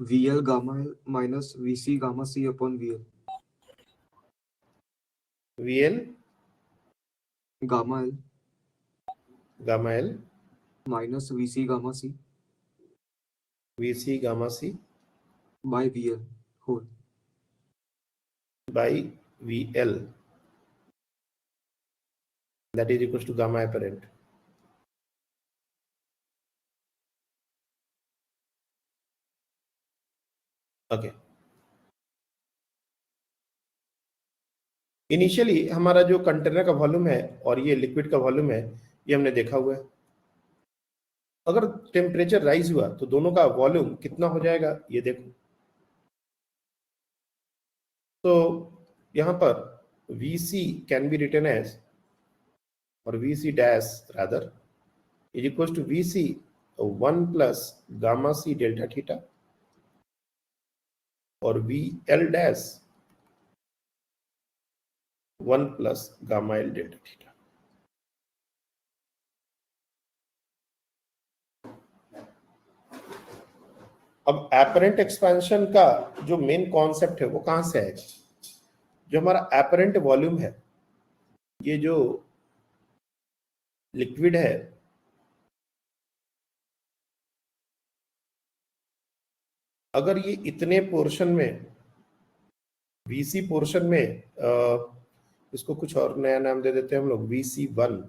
Speaker 5: VL gamma L minus VC gamma C upon VL.
Speaker 2: VL
Speaker 5: gamma L
Speaker 2: gamma L
Speaker 5: minus VC gamma C
Speaker 2: VC gamma C
Speaker 5: by VL whole.
Speaker 2: By VL, that is equal to gamma apparent. Okay, initially हमारा जो कंटेनर का वॉल्यूम है और ये लिक्विड का वॉल्यूम है, ये हमने देखा हुआ है। अगर टेम्परेचर राइज हुआ तो दोनों का वॉल्यूम कितना हो जाएगा, ये देखो। तो यहां पर VC can be written as, और VC dash rather is equal to VC 1 plus gamma C delta theta, और VL dash 1 plus gamma L delta theta. अब एपरेंट एक्सपेंशन का जो मेन कॉन्सेप्ट है वो कहां से आएगा? जो हमारा एपरेंट वॉल्यूम है, ये जो लिक्विड है, अगर ये इतने पोर्शन में, VC पोर्शन में, इसको कुछ और नया नाम दे देते हैं हम लोग, VC1,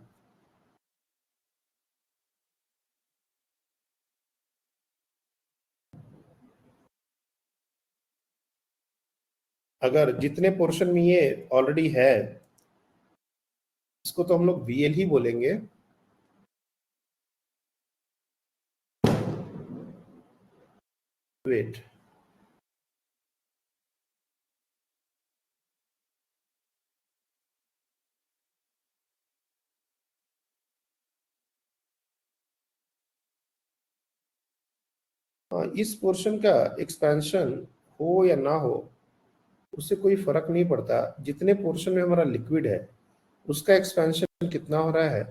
Speaker 2: अगर जितने पोर्शन में ये ऑलरेडी है, इसको तो हम लोग VL ही बोलेंगे। वेट, इस पोर्शन का एक्सपेंशन हो या ना हो उससे कोई फर्क नहीं पड़ता, जितने पोर्शन में हमारा लिक्विड है उसका एक्सपेंशन कितना हो रहा है,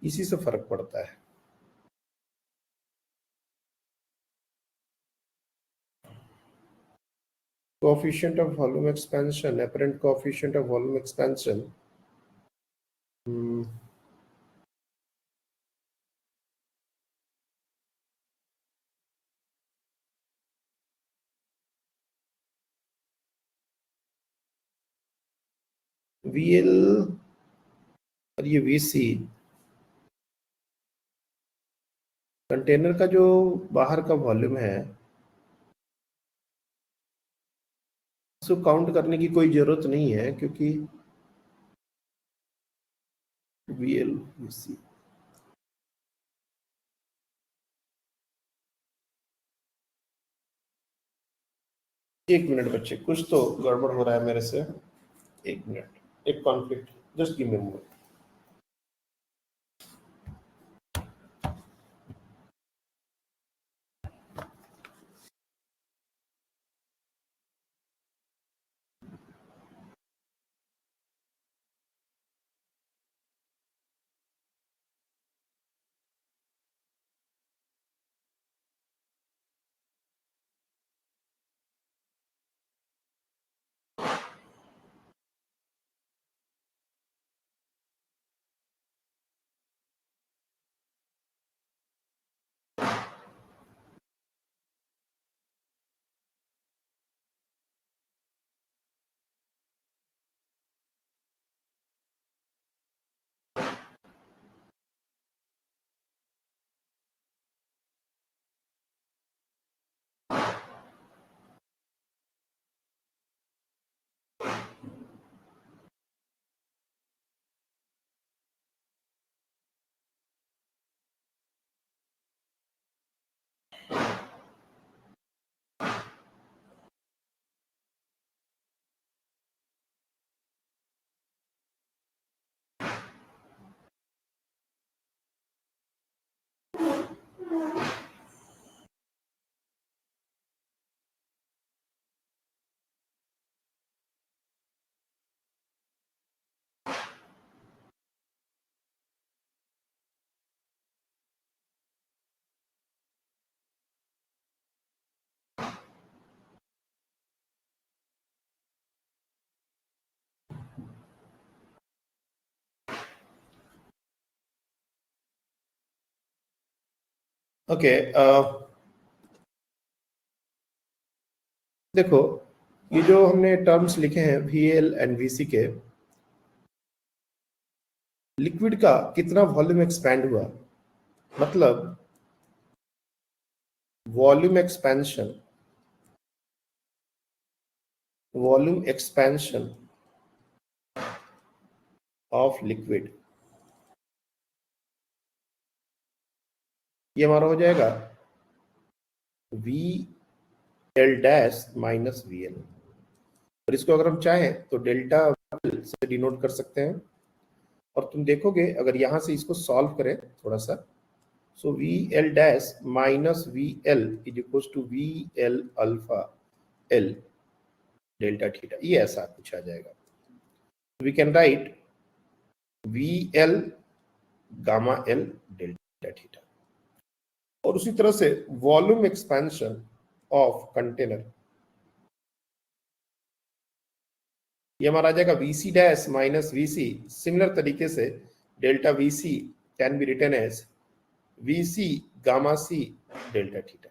Speaker 2: इसी से फर्क पड़ता है। Coefficient of volume expansion, apparent coefficient of volume expansion, VL और ये VC, कंटेनर का जो बाहर का वॉल्यूम है, इसको काउंट करने की कोई जरूरत नहीं है क्योंकि VL VC एक मिनट बच्चे, कुछ तो गड़बड़ हो रहा है मेरे से। एक मिनट, एक conflict, just give me a moment. Okay, देखो ये जो हमने टर्म्स लिखे हैं VL एंड VC के, लिक्विड का कितना वॉल्यूम एक्सपैंड हुआ, मतलब वॉल्यूम एक्सपेंशन ऑफ लिक्विड, ये हमारा हो जाएगा VL डैश माइनस VL, और इसको अगर हम चाहें तो डेल्टा से डिनोट कर सकते हैं। और तुम देखोगे अगर यहां से इसको सॉल्व करें थोड़ा सा, so VL dash minus VL is equal to VL alpha L delta theta, ये ऐसा कुछ आ जाएगा। We can write VL gamma L delta theta. और उसी तरह से वॉल्यूम एक्सपेंशन ऑफ कंटेनर, ये हमारा आ जाएगा VC dash minus VC। Similar तरीके से delta VC can be written as VC gamma C delta theta.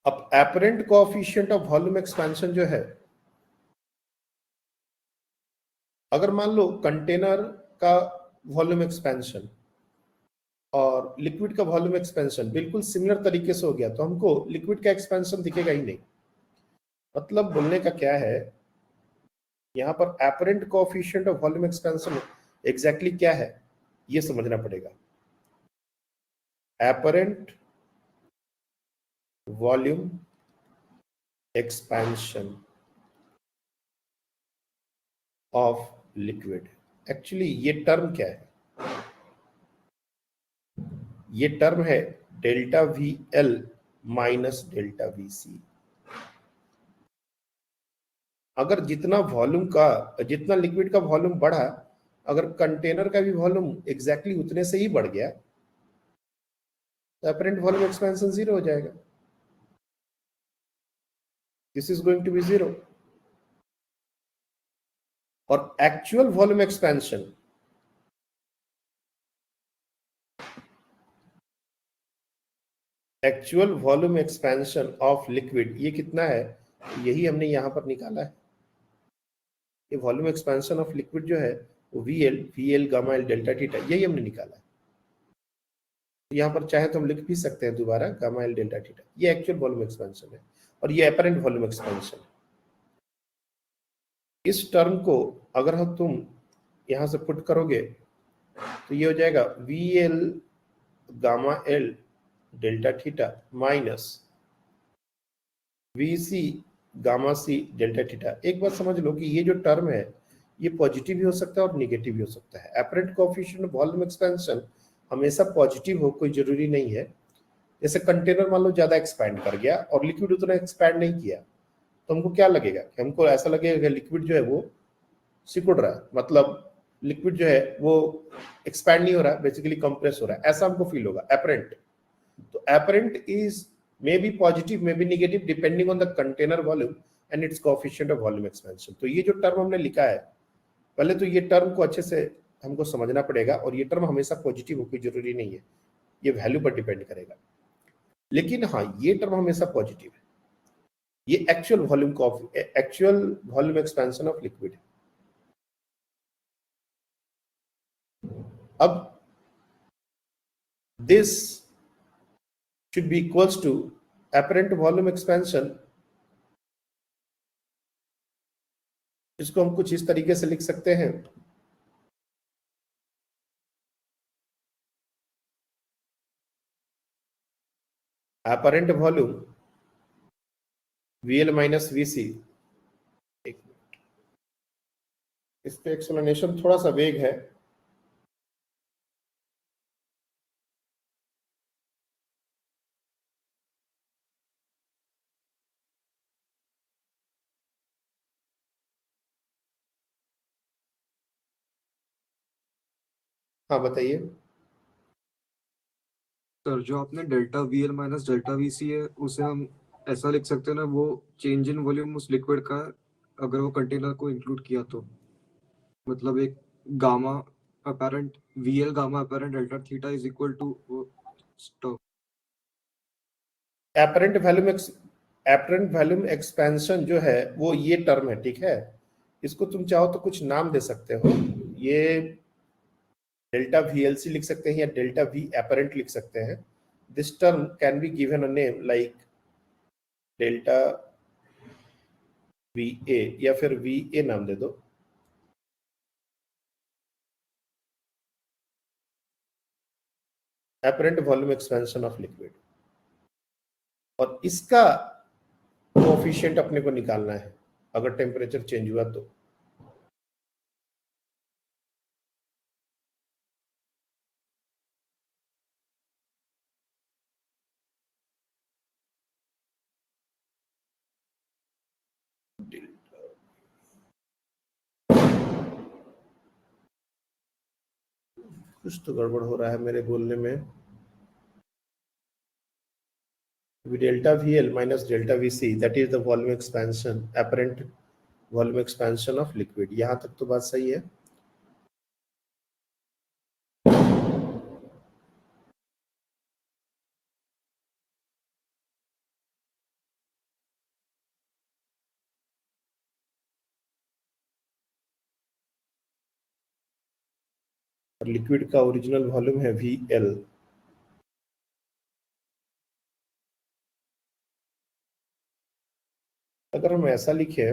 Speaker 2: अब apparent coefficient of volume expansion जो है, अगर मान लो कंटेनर का वॉल्यूम एक्सपेंशन और लिक्विड का वॉल्यूम एक्सपेंशन बिल्कुल सिमिलर तरीके से हो गया, तो हमको लिक्विड का एक्सपेंशन दिखेगा ही नहीं। मतलब बोलने का क्या है, यहां पर apparent coefficient of volume expansion exactly क्या है ये समझना पड़ेगा। Apparent volume expansion of liquid, actually ये टर्म क्या है, ये टर्म है delta VL minus delta VC। अगर जितना लिक्विड का वॉल्यूम बढ़ा, अगर कंटेनर का भी वॉल्यूम एग्जैक्टली उतने से ही बढ़ गया, तो अपरेंट वॉल्यूम एक्सपेंशन 0 हो जाएगा। This is going to be 0। और actual volume expansion of liquid ये कितना है, यही हमने यहां पर निकाला है। ये वॉल्यूम एक्सपेंशन ऑफ लिक्विड जो है वो VL gamma L delta theta, यही हमने निकाला है। यहाँ पर चाहे तो हम लिख भी सकते हैं दोबारा गामा एल डेल्टा थीटा, ये एक्चुअल वॉल्यूम एक्सपेंशन है और ये एपरेंट वॉल्यूम एक्सपेंशन है। इस टर्म को अगर हम तुम यहां से पुट करोगे तो ये हो जाएगा V L gamma L delta theta minus V C gamma C delta theta. एक बात समझ लो कि ये जो टर्म है ये पॉजिटिव भी हो सकता है और निगेटिव भी हो सकता है। एपरेंट कोएफिशिएंट वॉल्यूम एक्सपेंशन हमेशा पॉजिटिव हो, कोई जरूरी नहीं है। जैसे कंटेनर मान लो ज्यादा एक्सपैंड कर गया और लिक्विड उतना एक्सपैंड नहीं किया, तो हमको क्या लगेगा कि हमको ऐसा लगेगा कि लिक्विड जो है वो सिकुड़ रहा है, मतलब लिक्विड जो है वो एक्सपैंड नहीं हो रहा है, बेसिकली कंप्रेस हो रहा है, ऐसा हमको फील होगा एपरेंट। तो apparent is may be positive may be negative depending on the container volume and it's coefficient of volume expansion. तो ये जो टर्म हमने लिखा है, पहले तो ये टर्म को अच्छे से हमको समझना पड़ेगा, और ये टर्म हमेशा पॉजिटिव हो, कोई जरूरी नहीं है, ये वैल्यू पर डिपेंड करेगा। लेकिन हाँ, ये टर्म हमेशा पॉजिटिव है, ये actual volume expansion of liquid है। अब this should be equals to apparent volume expansion। इसको हम कुछ इस तरीके से लिख सकते हैं, apparent volume VL minus VC। एक मिनट, इस पे एक्सप्लेनेशन थोड़ा सा वेग है, हाँ बताइए।
Speaker 5: सर जो आपने delta V L minus delta V C है, उसे हम ऐसा लिख सकते हैं ना, वो चेंज इन वॉल्यूम उस लिक्विड का अगर वो कंटेनर को इंक्लूड किया तो, मतलब एक gamma apparent V L gamma apparent delta theta is equal to stop
Speaker 2: apparent volume expansion जो है वो ये टर्म है, ठीक है। इसको तुम चाहो तो कुछ नाम दे सकते हो, ये डेल्टा VLC लिख सकते हैं या डेल्टा V एपरेंट लिख सकते हैं। This term can be given a name like delta VA या फिर VA नाम दे दो। Apparent volume expansion of liquid, और इसका कोएफिशिएंट अपने को निकालना है अगर टेम्परेचर चेंज हुआ तो। कुछ तो गड़बड़ हो रहा है मेरे बोलने में। Delta VL minus delta VC that is the volume expansion, apparent volume expansion of liquid। यहां तक तो बात सही है। और लिक्विड का ओरिजिनल वॉल्यूम है VL। अगर हम ऐसा लिखे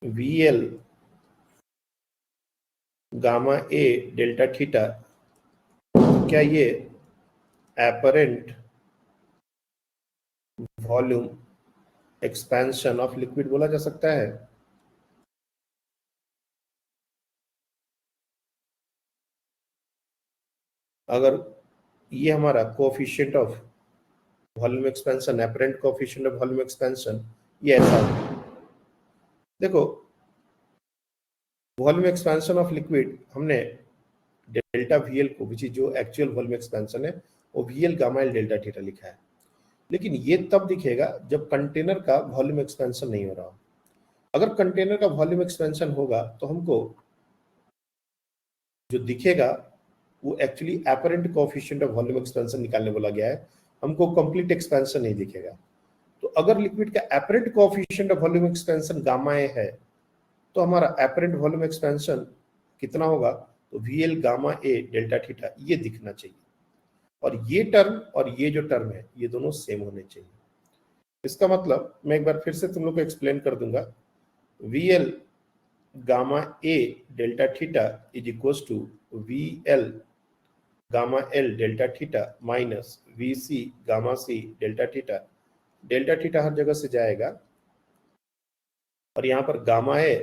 Speaker 2: VL gamma A delta theta, क्या ये apparent volume expansion of liquid बोला जा सकता है? अगर ये हमारा coefficient of volume expansion, apparent coefficient of volume expansion, ये ऐसा है। देखो, वॉल्यूम एक्सपेंशन ऑफ लिक्विड हमने डेल्टा VL को, विच इज जो एक्चुअल वॉल्यूम एक्सपेंशन है, वो VL gamma L delta theta लिखा है। लेकिन ये तब दिखेगा जब कंटेनर का वॉल्यूम एक्सपेंशन नहीं हो रहा हो। अगर कंटेनर का वॉल्यूम एक्सपेंशन होगा तो हमको जो दिखेगा वो actually apparent coefficient of volume expansion निकालने बोला गया है, हमको कंप्लीट एक्सपेंशन नहीं दिखेगा। तो अगर लिक्विड का apparent coefficient of volume expansion gamma ए है तो हमारा एपरेंट वॉल्यूम एक्सपेंशन कितना होगा, तो VL gamma A delta theta ये दिखना चाहिए, और ये टर्म और ये जो टर्म है ये दोनों सेम होने चाहिए। इसका मतलब मैं एक बार फिर से तुम लोग को एक्सप्लेन कर दूंगा, VL gamma A delta theta is equal to VL gamma L delta theta minus VC gamma C delta theta. Delta theta हर जगह से जाएगा, और यहाँ पर gamma A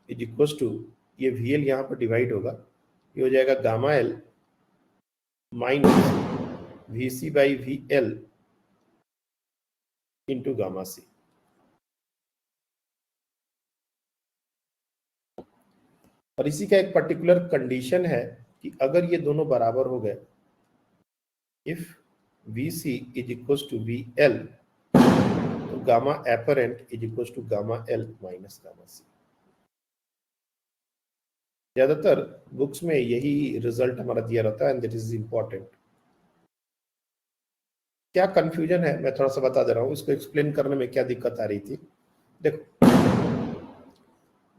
Speaker 2: is equal to, ये VL यहाँ पर डिवाइड होगा, ये हो जाएगा gamma L minus VC by VL into gamma C। और इसी का एक पर्टिकुलर कंडीशन है कि अगर ये दोनों बराबर हो गए, if VC is equal to VL, तो gamma apparent is equal to gamma L minus gamma C। ज्यादातर बुक्स में यही रिजल्ट हमारा दिया रहता है, एंड दैट इज इंपॉर्टेंट। क्या कंफ्यूजन है मैं थोड़ा सा बता दे रहा हूं, इसको एक्सप्लेन करने में क्या दिक्कत आ रही थी। देखो,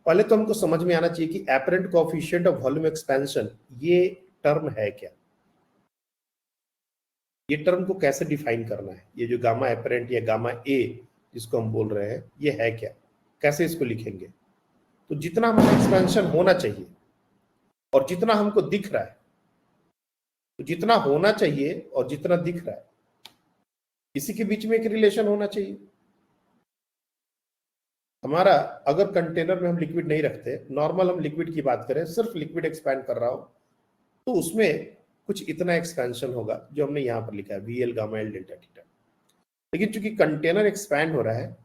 Speaker 2: पहले तो हमको समझ में आना चाहिए कि apparent coefficient of volume expansion ये टर्म है क्या, ये टर्म को कैसे डिफाइन करना है, ये जो गामा एपरेंट या गामा ए जिसको हम बोल रहे हैं ये है क्या, कैसे इसको लिखेंगे। तो जितना हमारा एक्सपेंशन होना चाहिए और जितना हमको दिख रहा है, तो जितना होना चाहिए और जितना दिख रहा है इसी के बीच में एक रिलेशन होना चाहिए। हमारा अगर कंटेनर में हम लिक्विड नहीं रखते, नॉर्मल हम लिक्विड की बात करें, सिर्फ लिक्विड एक्सपैंड कर रहा हो, तो उसमें कुछ इतना एक्सपेंशन होगा जो हमने यहां पर लिखा है VL gamma L delta theta. लेकिन चूंकि कंटेनर एक्सपैंड हो रहा है,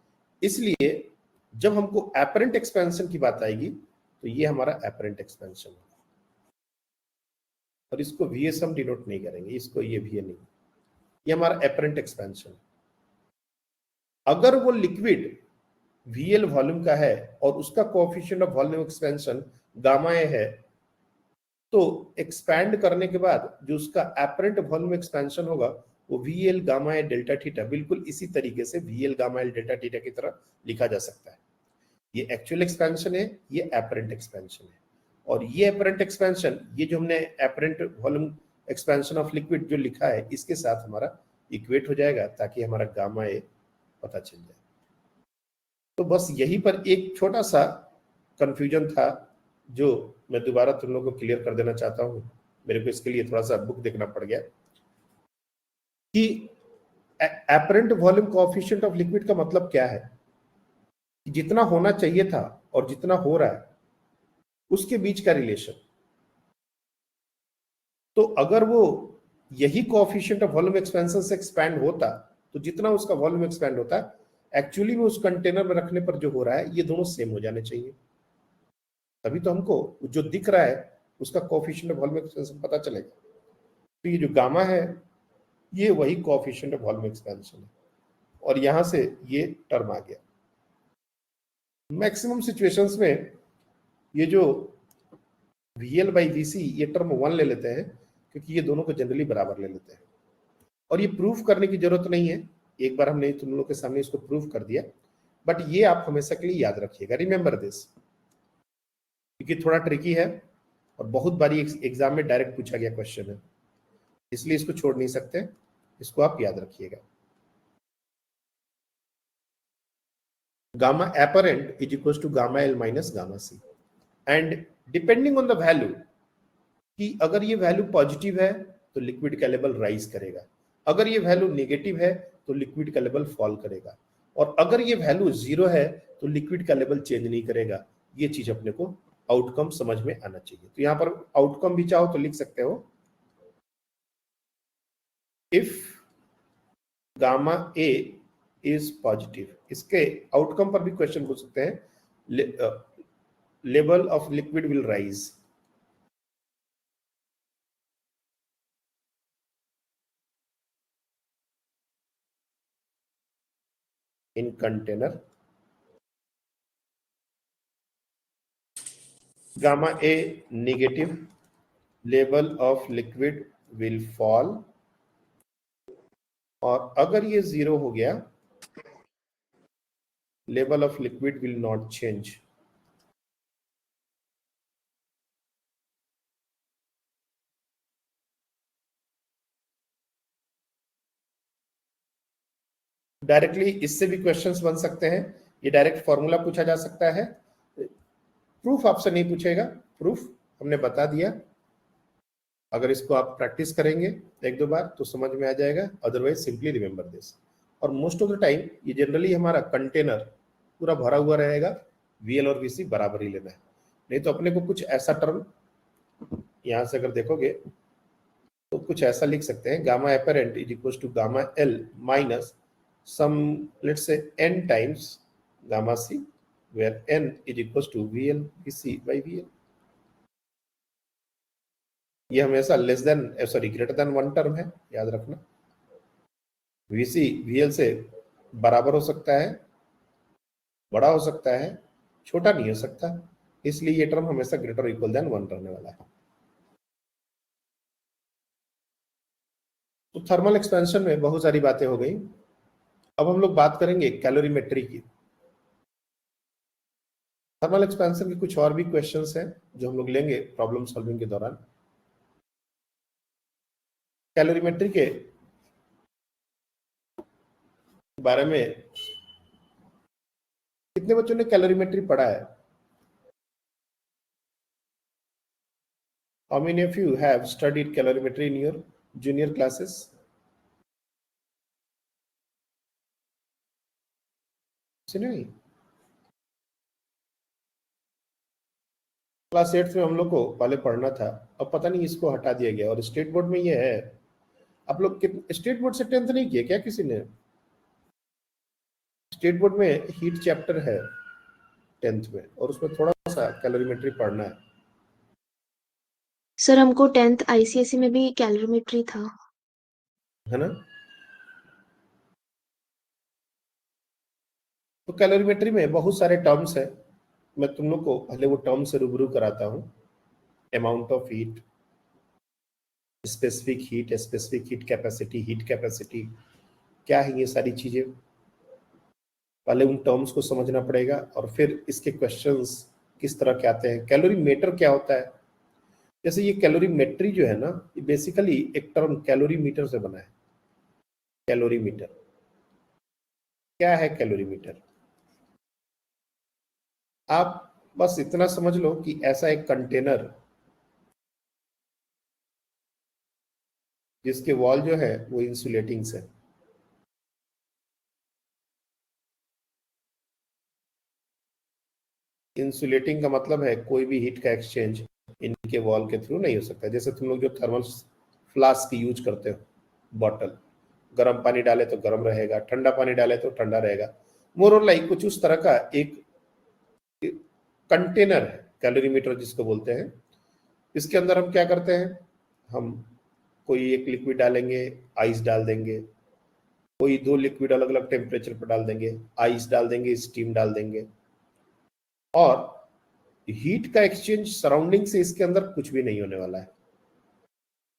Speaker 2: इसलिए जब हमको एपरेंट एक्सपेंशन की बात आएगी तो ये हमारा एपरेंट एक्सपेंशन होगा, और इसको VS हम डिनोट नहीं करेंगे, इसको ये VA नहीं, ये हमारा एपरेंट एक्सपेंशन। अगर वो लिक्विड VL वॉल्यूम का है और उसका coefficient of volume expansion gamma ए है, तो एक्सपैंड करने के बाद जो उसका एपरेंट वॉल्यूम एक्सपेंशन होगा वो VL गामा ए डेल्टा थीटा, बिल्कुल इसी तरीके से VL gamma L delta theta की तरह लिखा जा सकता है। ये एक्चुअल एक्सपेंशन है, ये एपरेंट एक्सपेंशन है, और ये एपरेंट एक्सपेंशन, ये जो हमने apparent volume expansion of liquid जो लिखा है इसके साथ हमारा इक्वेट हो जाएगा, ताकि हमारा गामा ए पता चल जाए। तो बस यहीं पर एक छोटा सा कंफ्यूजन था जो मैं दोबारा तुम लोगों को क्लियर कर देना चाहता हूं। मेरे को इसके लिए थोड़ा सा बुक देखना पड़ गया कि apparent volume coefficient of liquid का मतलब क्या है, कि जितना होना चाहिए था और जितना हो रहा है उसके बीच का रिलेशन। तो अगर वो यही कोएफिशिएंट ऑफ वॉल्यूम एक्सपेंशन से एक्सपैंड होता, तो जितना उसका वॉल्यूम एक्सपैंड होता है एक्चुअली में उस कंटेनर में रखने पर जो हो रहा है ये दोनों सेम हो जाने चाहिए, तभी तो हमको जो दिख रहा है उसका कोएफिशिएंट ऑफ वॉल्यूम एक्सपेंशन पता चलेगा। तो ये जो गामा है ये वही कोएफिशिएंट ऑफ वॉल्यूम एक्सपेंशन है, और यहां से ये टर्म आ गया। मैक्सिमम सिचुएशंस में ये जो VL बाई VC ये टर्म 1 ले लेते हैं, क्योंकि ये दोनों को जनरली बराबर ले लेते हैं, और ये प्रूफ करने की जरूरत नहीं है, एक बार हमने तुम लोग के सामने इसको प्रूफ कर दिया। बट ये आप हमेशा के लिए याद रखिएगा, रिमेंबर दिस, क्योंकि थोड़ा ट्रिकी है और बहुत बारी एग्जाम में डायरेक्ट पूछा गया क्वेश्चन है, इसलिए इसको छोड़ नहीं सकते, इसको आप याद रखिएगा। Gamma apparent is equal to gamma L minus gamma C, and depending on the value, कि अगर ये वैल्यू पॉजिटिव है तो लिक्विड का लेवल राइज करेगा, अगर ये वैल्यू नेगेटिव है तो लिक्विड का लेवल फॉल करेगा, और अगर ये वैल्यू 0 है तो लिक्विड का लेवल चेंज नहीं करेगा। ये चीज अपने को आउटकम समझ में आना चाहिए। तो यहां पर आउटकम भी चाहो तो लिख सकते हो, if gamma A is positive, इसके आउटकम पर भी क्वेश्चन पूछ सकते हैं, level of liquid will rise. in container, gamma A negative, level of liquid will fall, और अगर ये 0 हो गया level of liquid will not change। Directly इससे भी क्वेश्चंस बन सकते हैं, ये डायरेक्ट फॉर्मूला पूछा जा सकता है, प्रूफ आपसे नहीं पूछेगा, प्रूफ हमने बता दिया। अगर इसको आप प्रैक्टिस करेंगे एक दो बार तो समझ में आ जाएगा, अदरवाइज सिंपली रिमेंबर दिस। और मोस्ट ऑफ द टाइम ये जनरली हमारा कंटेनर पूरा भरा हुआ रहेगा, VL और VC बराबर ही लेना है, नहीं तो अपने को कुछ ऐसा टर्म यहां से अगर देखोगे तो कुछ ऐसा लिख सकते हैं, gamma apparent is equal to gamma L minus some let's say n times gamma C where n is equals to VL VC by VL। ये हमेशा less than greater than 1 term है, याद रखना। VC VL से बराबर हो सकता है, बड़ा हो सकता है, छोटा नहीं हो सकता, इसलिए ये टर्म हमेशा ग्रेटर इक्वल देन 1 रहने वाला है। तो थर्मल एक्सपेंशन में बहुत सारी बातें हो गई। अब हम लोग बात करेंगे कैलोरीमेट्री की। थर्मल एक्सपेंशन के कुछ और भी क्वेश्चंस हैं जो हम लोग लेंगे प्रॉब्लम सॉल्विंग के दौरान। कैलोरीमेट्री के बारे में कितने बच्चों ने कैलोरीमेट्री पढ़ा है? How many of you have studied calorimetry in your junior classes? नहीं, क्लास 8 में हम लोग को पहले पढ़ना था, अब पता नहीं इसको हटा दिया गया और स्टेट बोर्ड में ये है। आप लोग स्टेट बोर्ड से 10th नहीं किए क्या किसी ने? स्टेट बोर्ड में हीट चैप्टर है 10th में और उसमें थोड़ा सा कैलोरीमेट्री पढ़ना है।
Speaker 3: सर हमको 10th ICSE में भी कैलोरीमेट्री था,
Speaker 2: है ना? तो कैलोरीमेट्री में बहुत सारे टर्म्स है, मैं तुम लोग को पहले वो टर्म से रूबरू कराता हूं। Amount of heat, specific heat capacity क्या है, ये सारी चीजें पहले उन टर्म्स को समझना पड़ेगा और फिर इसके क्वेश्चंस किस तरह के आते हैं। कैलोरीमीटर क्या होता है? जैसे ये कैलोरीमेट्री जो है ना, ये बेसिकली एक टर्म कैलोरीमीटर से बना है। कैलोरीमीटर क्या है? कैलोरीमीटर आप बस इतना समझ लो कि ऐसा एक कंटेनर जिसके वॉल जो है वो इंसुलेटिंग्स है। इंसुलेटिंग का मतलब है कोई भी हीट का एक्सचेंज इनके वॉल के थ्रू नहीं हो सकता। जैसे तुम लोग जो थर्मल फ्लास्क यूज करते हो, बॉटल, गर्म पानी डाले तो गर्म रहेगा, ठंडा पानी डाले तो ठंडा रहेगा, मोर और लाइक कुछ उस तरह का एक कंटेनर है कैलोरीमीटर जिसको बोलते हैं। इसके अंदर हम क्या करते हैं, हम कोई एक लिक्विड डालेंगे, आइस डाल देंगे, कोई दो लिक्विड अलग अलग टेम्परेचर पर डाल देंगे, आइस डाल देंगे, स्टीम डाल देंगे, और हीट का एक्सचेंज सराउंडिंग से इसके अंदर कुछ भी नहीं होने वाला है।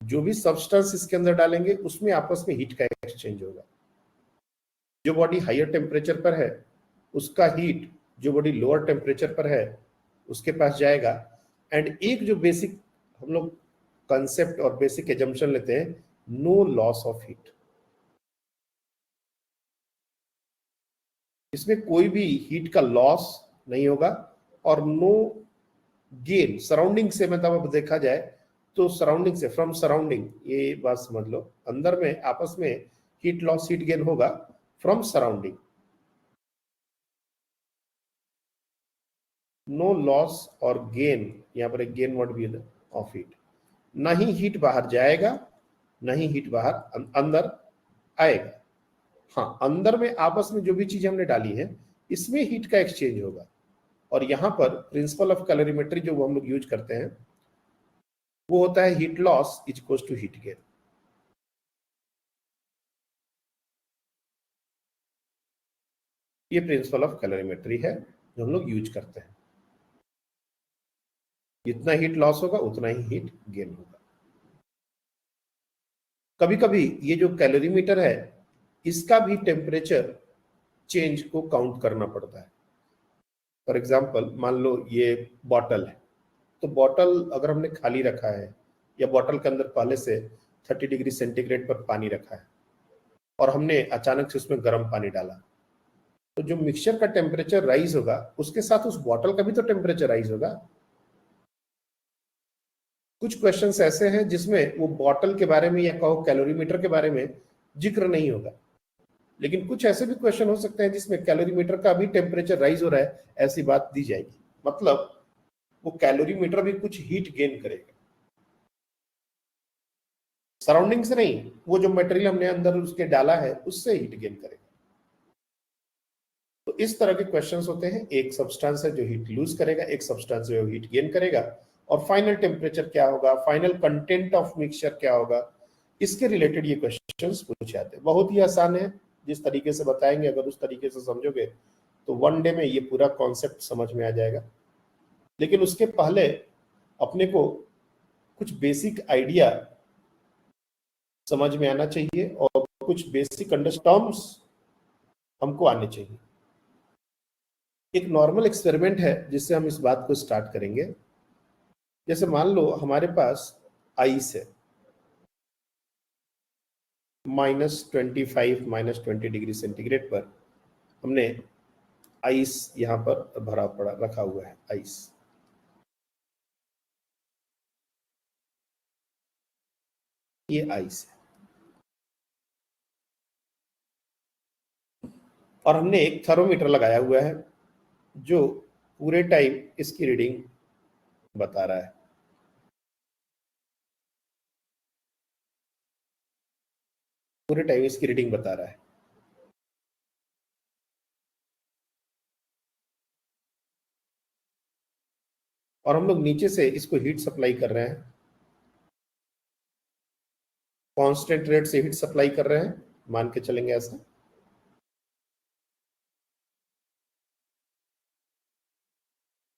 Speaker 2: जो भी सब्सटेंस इसके अंदर डालेंगे उसमें आपस में हीट का एक्सचेंज होगा। जो बॉडी हायर टेम्परेचर पर है उसका हीट जो बॉडी लोअर टेम्परेचर पर है उसके पास जाएगा। एंड एक जो बेसिक हम लोग कंसेप्ट और बेसिक एजम्पशन लेते हैं, नो लॉस ऑफ हीट। इसमें कोई भी हीट का लॉस नहीं होगा और नो गेन सराउंडिंग से, मतलब अब देखा जाए तो सराउंडिंग से, फ्रॉम सराउंडिंग, ये बात समझ लो, अंदर में आपस में हीट लॉस हीट गेन होगा फ्रॉम सराउंडिंग। नो लॉस और गेन, यहां पर एक गेन वर्ड भी है ऑफ हीट। ना ही हीट बाहर जाएगा, ना ही हीट बाहर अंदर आएगा। हाँ, अंदर में आपस में जो भी चीज हमने डाली है इसमें हीट का एक्सचेंज होगा। और यहां पर प्रिंसिपल ऑफ कैलोरीमेट्री जो हम लोग यूज करते हैं वो होता है heat loss is equal to heat gain. ये प्रिंसिपल ऑफ कैलोरीमेट्री है जो हम लोग यूज करते हैं। जितना हीट लॉस होगा उतना ही हीट गेन होगा। कभी कभी ये जो कैलोरीमीटर है इसका भी टेम्परेचर चेंज को काउंट करना पड़ता है। फॉर एग्जाम्पल, मान लो ये बॉटल है, तो बॉटल अगर हमने खाली रखा है या बॉटल के अंदर पहले से 30 डिग्री सेंटीग्रेड पर पानी रखा है, और हमने अचानक से उसमें गर्म पानी डाला, तो जो मिक्सचर का टेम्परेचर राइज होगा उसके साथ उस बॉटल का भी तो टेम्परेचर राइज होगा। कुछ क्वेश्चंस ऐसे हैं जिसमें वो बॉटल के बारे में या कहो कैलोरीमीटर के बारे में जिक्र नहीं होगा, लेकिन कुछ ऐसे भी क्वेश्चन हो सकते हैं जिसमें कैलोरीमीटर का भी टेम्परेचर राइज हो रहा है, ऐसी बात दी जाएगी। मतलब वो कैलोरीमीटर भी कुछ हीट गेन करेगा, सराउंडिंग से नहीं, वो जो मटेरियल हमने अंदर उसके डाला है उससे हीट गेन करेगा। तो इस तरह के क्वेश्चंस होते हैं, एक सब्सटेंस है जो हीट लूज करेगा, एक सब्सटेंस जो हीट गेन करेगा, और फाइनल टेम्परेचर क्या होगा, फाइनल कंटेंट ऑफ मिक्सचर क्या होगा, इसके रिलेटेड ये क्वेश्चंस पूछे जाते हैं। बहुत ही आसान है, जिस तरीके से बताएंगे अगर उस तरीके से समझोगे तो वन डे में ये पूरा कॉन्सेप्ट समझ में आ जाएगा। लेकिन उसके पहले अपने को कुछ बेसिक आइडिया समझ में आना चाहिए और कुछ बेसिक टर्म्स हमको आने चाहिए। एक नॉर्मल एक्सपेरिमेंट है जिससे हम इस बात को स्टार्ट करेंगे। जैसे मान लो हमारे पास आइस है, -25 -20 डिग्री सेंटीग्रेड पर हमने आइस यहां पर भरा पड़ा रखा हुआ है। आइस ये आइस है और हमने एक थर्मोमीटर लगाया हुआ है जो पूरे टाइम इसकी रीडिंग बता रहा है। पूरे टाइम इसकी रीडिंग बता रहा है। और हम लोग नीचे से इसको हीट सप्लाई कर रहे हैं, कांस्टेंट रेट से हीट सप्लाई कर रहे हैं, मान के चलेंगे ऐसा।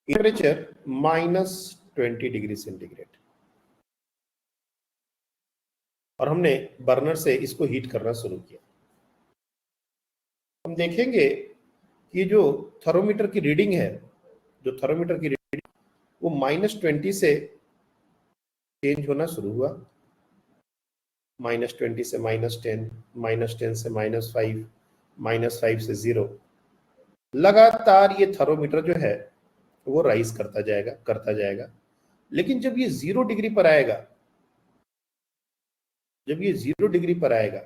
Speaker 2: टेम्परेचर -20 डिग्री सेंटीग्रेड, और हमने बर्नर से इसको हीट करना शुरू किया। हम देखेंगे कि जो थर्मोमीटर की रीडिंग है, जो थर्मोमीटर की रीडिंग वो -20 से चेंज होना शुरू हुआ, -20 से -10, -10 से -5, -5 से 0। लगातार ये थर्मोमीटर जो है वो राइज करता जाएगा। लेकिन जब ये 0 डिग्री पर आएगा, जब ये 0 डिग्री पर आएगा,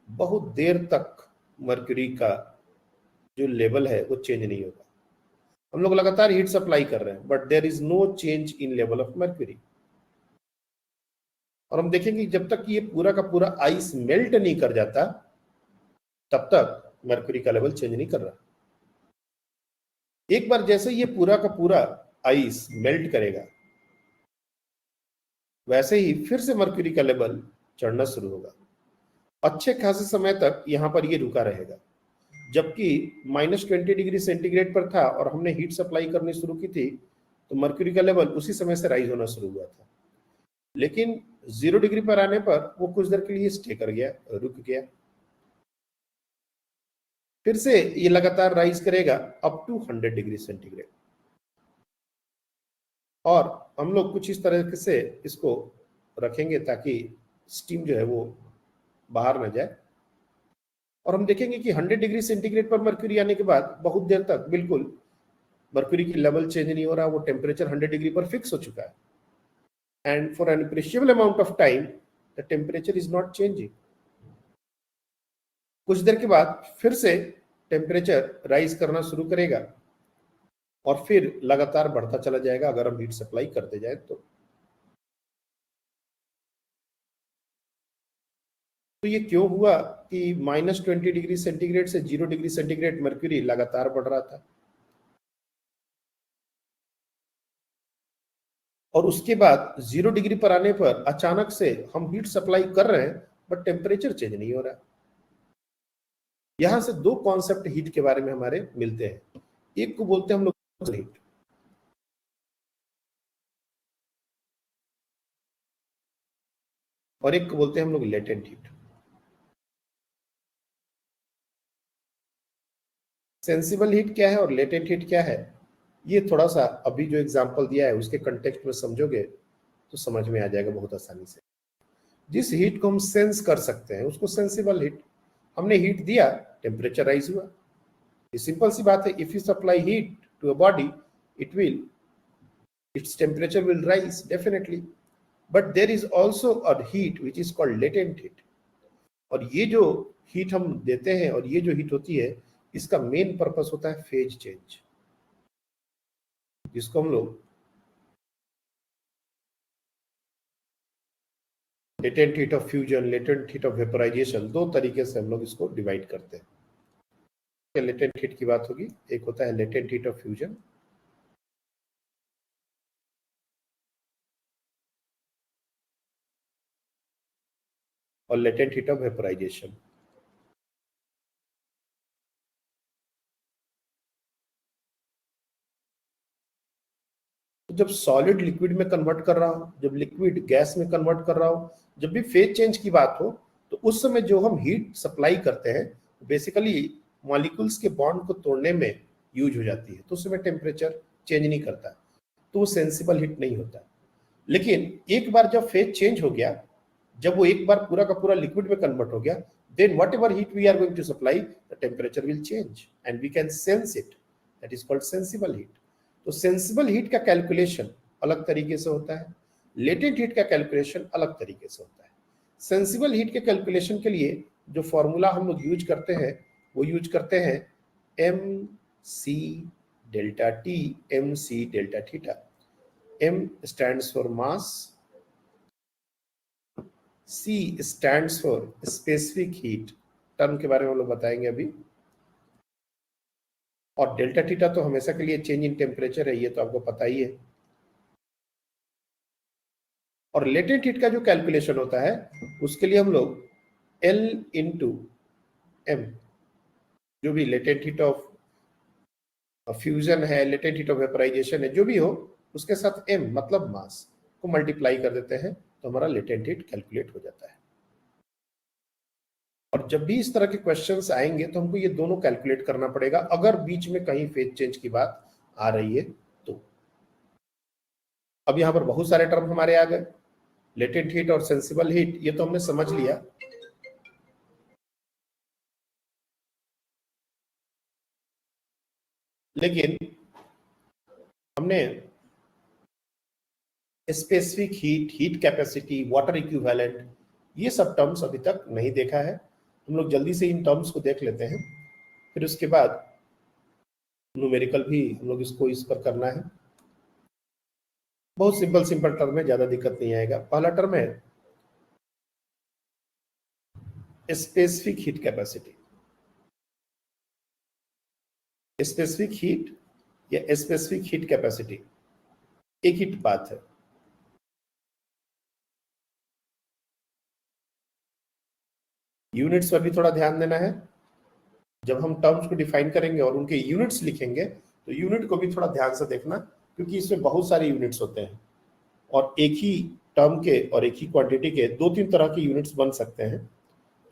Speaker 2: बहुत देर तक मर्क्यूरी का जो लेवल है वो चेंज नहीं होगा। हम लोग लगातार हीट सप्लाई कर रहे हैं, but there is no change in level of mercury. और हम देखेंगे जब तक ये पूरा का पूरा आइस मेल्ट नहीं कर जाता, तब तक मर्क्यूरी का लेवल चेंज नहीं कर रहा। एक बार जैसे ये पूरा का पूरा आइस मेल्ट करेगा, वैसे ही फिर से मर्क्यूरी का लेवल चढ़ना शुरू होगा। अच्छे खासे समय तक यहां पर ये रुका रहेगा, जबकि -20 डिग्री सेंटीग्रेड पर था और हमने हीट सप्लाई करनी शुरू की थी, तो मर्क्यूरी का लेवल उसी समय से राइज होना शुरू हुआ था। लेकिन 0 डिग्री पर आने पर वो कुछ देर के लिए स्टे कर गया, रुक गया, फिर से ये लगातार राइज करेगा अप टू 100 डिग्री सेंटीग्रेड। और हम लोग कुछ इस तरह से इसको रखेंगे ताकि स्टीम जो है वो बाहर ना जाए। और हम देखेंगे कि 100 डिग्री सेंटीग्रेड पर मर्क्यूरी आने के बाद बहुत देर तक बिल्कुल मर्क्यूरी की लेवल चेंज नहीं हो रहा, वो टेम्परेचर 100 डिग्री पर फिक्स हो चुका है। And for an appreciable amount of time the temperature is not changing. कुछ देर के बाद फिर से टेम्परेचर राइज करना शुरू करेगा और फिर लगातार बढ़ता चला जाएगा अगर हम हीट सप्लाई करते जाए तो। ये क्यों हुआ कि -20 डिग्री सेंटीग्रेड से 0 डिग्री सेंटीग्रेड मर्क्यूरी लगातार बढ़ रहा था, और उसके बाद 0 डिग्री पर आने पर अचानक से हम हीट सप्लाई कर रहे हैं बट टेम्परेचर चेंज नहीं हो रहा। यहां से दो कॉन्सेप्ट हीट के बारे में हमारे मिलते हैं। एक को बोलते हैं हम लोग हीट, और एक को बोलते हैं हम लोग लेटेंट हीट। सेंसिबल हीट क्या है और लेटेंट हीट क्या है, ये थोड़ा सा अभी जो एग्जांपल दिया है उसके कंटेक्स्ट में समझोगे तो समझ में आ जाएगा बहुत आसानी से। जिस हीट को हम सेंस कर सकते हैं उसको सेंसिबल हीट हमने हीट दिया, टेम्परेचर राइज हुआ। ये सिंपल सी बात है। If you supply heat to a body, its temperature will rise definitely, but there is also a heat which is called latent heat। और ये जो हीट हम देते हैं और ये जो हीट होती है, इसका मेन पर्पस होता है फेज चेंज, जिसको हम लोग latent heat of fusion, latent heat of vaporisation, दो तरीके से हम लोग इसको डिवाइड करते हैं। लेटेंट हीट की बात होगी, एक होता है लेटेंट हीट ऑफ फ्यूजन, और लेटेंट हीट ऑफ वेपोराइजेशन। जब सॉलिड लिक्विड में कन्वर्ट कर रहा हूं, जब लिक्विड गैस में कन्वर्ट कर रहा हूं, जब भी फेज चेंज की बात हो, तो उस समय जो हम हीट सप्लाई करते हैं बेसिकली मॉलिक्यूल्स के बॉन्ड को तोड़ने में यूज हो जाती है, तो उस समय टेम्परेचर चेंज नहीं करता, तो वो सेंसिबल हीट नहीं होता। लेकिन एक बार जब फेज चेंज हो गया, जब वो एक बार पूरा का पूरा लिक्विड में कन्वर्ट हो गया, then whatever heat we are going to supply, the temperature will change and we can sense it, that is called sensible heat. तो सेंसिबल हीट का कैलकुलेशन अलग तरीके से होता है, लेटेंट हीट का कैलकुलेशन अलग तरीके से होता है। सेंसिबल हीट के कैलकुलेशन के लिए जो फॉर्मूला हम लोग यूज करते हैं, वो यूज करते हैं M C delta T, M C delta theta. M stands for mass, C stands for specific heat, term के बारे में हम लोग बताएंगे अभी, और डेल्टा थीटा तो हमेशा के लिए चेंज इन टेम्परेचर है, ये तो आपको पता ही है। और लेटेंट हीट का जो कैलकुलेशन होता है, उसके लिए हम लोग L इंटू एम, जो भी लेटेंट हीट ऑफ फ्यूजन है, लेटेंट हीट ऑफ वेपोराइजेशन है, जो भी हो, उसके साथ m मतलब मास को मल्टीप्लाई कर देते हैं, तो हमारा लेटेंट हीट कैलकुलेट हो जाता है। और जब भी इस तरह के क्वेश्चंस आएंगे तो हमको ये दोनों कैलकुलेट करना पड़ेगा, अगर बीच में कहीं फेज चेंज की बात आ रही है तो। अब यहां पर बहुत सारे टर्म हमारे आ गए, लेटेंट हीट और सेंसिबल हीट, ये तो हमने समझ लिया। लेकिन हमने specific heat, heat capacity, water equivalent, ये सब टर्म्स अभी तक नहीं देखा है। हम लोग जल्दी से इन टर्म्स को देख लेते हैं, फिर उसके बाद न्यूमेरिकल भी हम लोग इसको इस पर करना है। बहुत सिंपल टर्म है, ज्यादा दिक्कत नहीं आएगा। पहला टर्म है specific heat capacity. Specific heat या स्पेसिफिक हीट कैपेसिटी एक ही बात है। यूनिट्स पर भी थोड़ा ध्यान देना है। जब हम टर्म्स को डिफाइन करेंगे और उनके यूनिट्स लिखेंगे, तो यूनिट को भी थोड़ा ध्यान से देखना, क्योंकि इसमें बहुत सारे यूनिट्स होते हैं और एक ही टर्म के और एक ही क्वांटिटी के दो तीन तरह के यूनिट्स बन सकते हैं।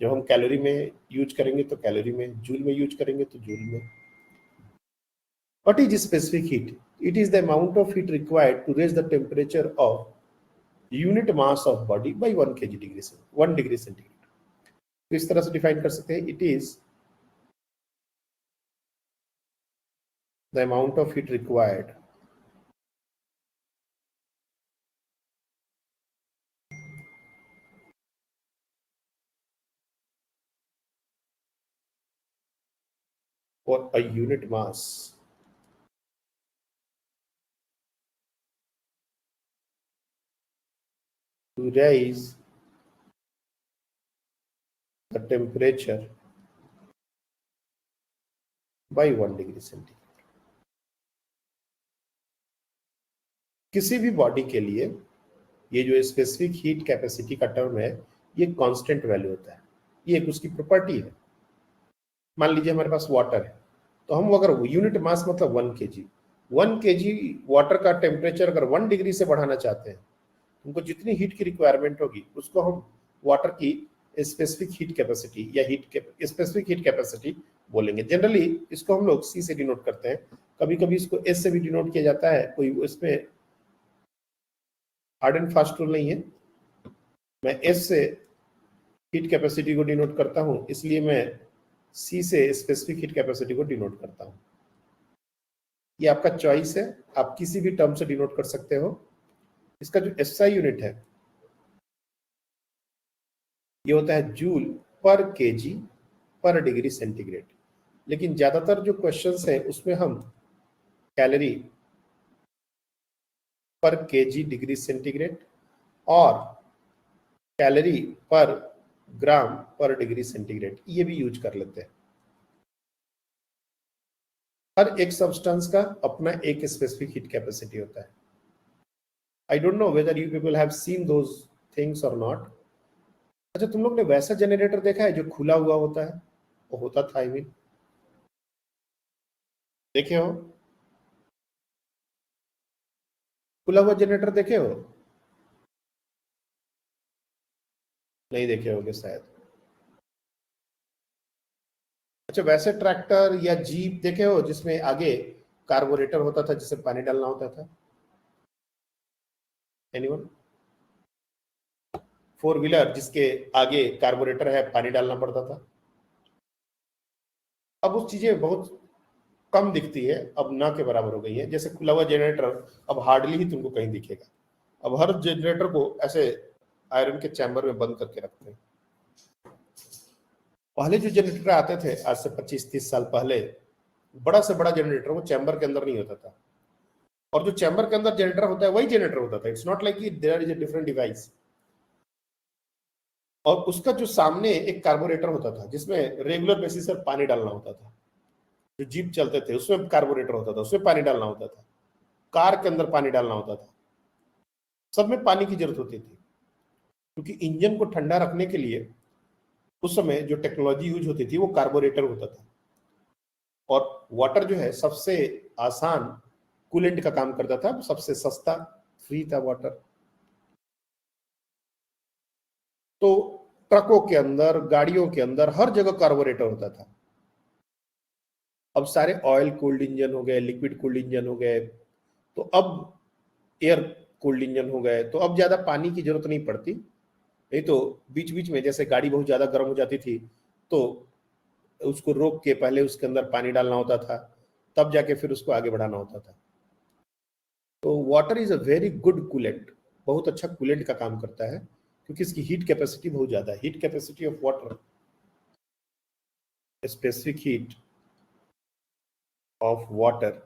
Speaker 2: जब हम कैलोरी में यूज करेंगे तो कैलोरी में, जूल में यूज करेंगे तो जूल में। What is specific heat? It is the amount of heat required to raise the temperature of unit mass of body by 1 degree centigrade। तो इस तरह से डिफाइन कर सकते हैं, it is the amount of heat required for a unit mass to raise the temperature by 1 degree centigrade। किसी भी बॉडी के लिए ये जो स्पेसिफिक हीट कैपेसिटी का टर्म है, ये कांस्टेंट वैल्यू होता है, ये एक उसकी प्रॉपर्टी है। मान लीजिए हमारे पास वाटर है, तो हम अगर यूनिट मास मतलब 1 kg वाटर का टेम्परेचर अगर 1 डिग्री से बढ़ाना चाहते हैं, उनको जितनी हीट की रिक्वायरमेंट होगी उसको हम वाटर की स्पेसिफिक हीट कैपेसिटी या स्पेसिफिक हीट कैपेसिटी बोलेंगे। जनरली इसको हम लोग सी से डिनोट करते हैं, कभी कभी इसको एस से भी डिनोट किया जाता है, कोई इसमें हार्ड एंड फास्ट रूल नहीं है। मैं एस से हीट कैपेसिटी को डिनोट करता हूं, इसलिए मैं सी से स्पेसिफिक हीट कैपेसिटी को डिनोट करता हूं। ये आपका चॉइस है, आप किसी भी टर्म से डिनोट कर सकते हो। इसका जो एसआई यूनिट है ये होता है जूल पर केजी पर डिग्री सेंटीग्रेड, लेकिन ज्यादातर जो क्वेश्चंस है उसमें हम कैलोरी पर केजी डिग्री सेंटीग्रेड और कैलोरी पर ग्राम पर डिग्री सेंटीग्रेड ये भी यूज कर लेते हैं। हर एक सब्सटेंस का अपना एक स्पेसिफिक हीट कैपेसिटी होता है। I don't know whether you people have seen those things और नॉट। अच्छा, तुम लोग ने वैसा जनरेटर देखा है जो खुला हुआ होता है? वो होता था, आई मीन देखे हो? खुला हुआ जनरेटर देखे हो? नहीं देखे होगे शायद। अच्छा, वैसे ट्रैक्टर या जीप देखे हो जिसमें आगे कार्बोरेटर होता था जिसे पानी डालना होता था? एनीवन? फोर व्हीलर जिसके आगे कार्बोरेटर है, पानी डालना पड़ता था। अब उस चीजें बहुत कम दिखती है, अब ना के बराबर हो गई है। जैसे खुला हुआ जनरेटर अब हार्डली ही तुमको कहीं दिखेगा। अब हर जनरेटर को ऐसे आयरन के चैम्बर में बंद करके रखते हैं। पहले जो जनरेटर आते थे आज से 25-30 साल पहले, बड़ा से बड़ा जनरेटर वो चैम्बर के अंदर नहीं होता था, और जो चैम्बर के अंदर जनरेटर होता है वही जनरेटर होता था। It's not like there is a different device. और उसका जो सामने एक कार्बोरेटर होता था जिसमें रेगुलर बेसिस पर पानी डालना होता था। जो जीप चलते थे उसमें कार्बोरेटर होता था, उसमें पानी डालना होता था। कार के अंदर पानी डालना होता था। सब में पानी की जरूरत होती थी, क्योंकि इंजन को ठंडा रखने के लिए उस समय जो टेक्नोलॉजी यूज होती थी वो कार्बोरेटर होता था। और वाटर जो है सबसे आसान कूलेंट का काम करता था, सबसे सस्ता फ्री था वाटर। तो ट्रकों के अंदर, गाड़ियों के अंदर, हर जगह कार्बोरेटर होता था। अब सारे ऑयल कूल्ड इंजन हो गए, लिक्विड कूल्ड इंजन हो गए, तो अब एयर कूल्ड इंजन हो गए, तो अब ज्यादा पानी की जरूरत नहीं पड़ती। नहीं तो बीच बीच में जैसे गाड़ी बहुत ज्यादा गर्म हो जाती थी तो उसको रोक के पहले उसके अंदर पानी डालना होता था, तब जाके फिर उसको आगे बढ़ाना होता था। तो water is a very good coolant, बहुत अच्छा कूलेंट का काम करता है, क्योंकि इसकी हीट कैपेसिटी बहुत ज्यादा है। Heat capacity of water, specific heat of water.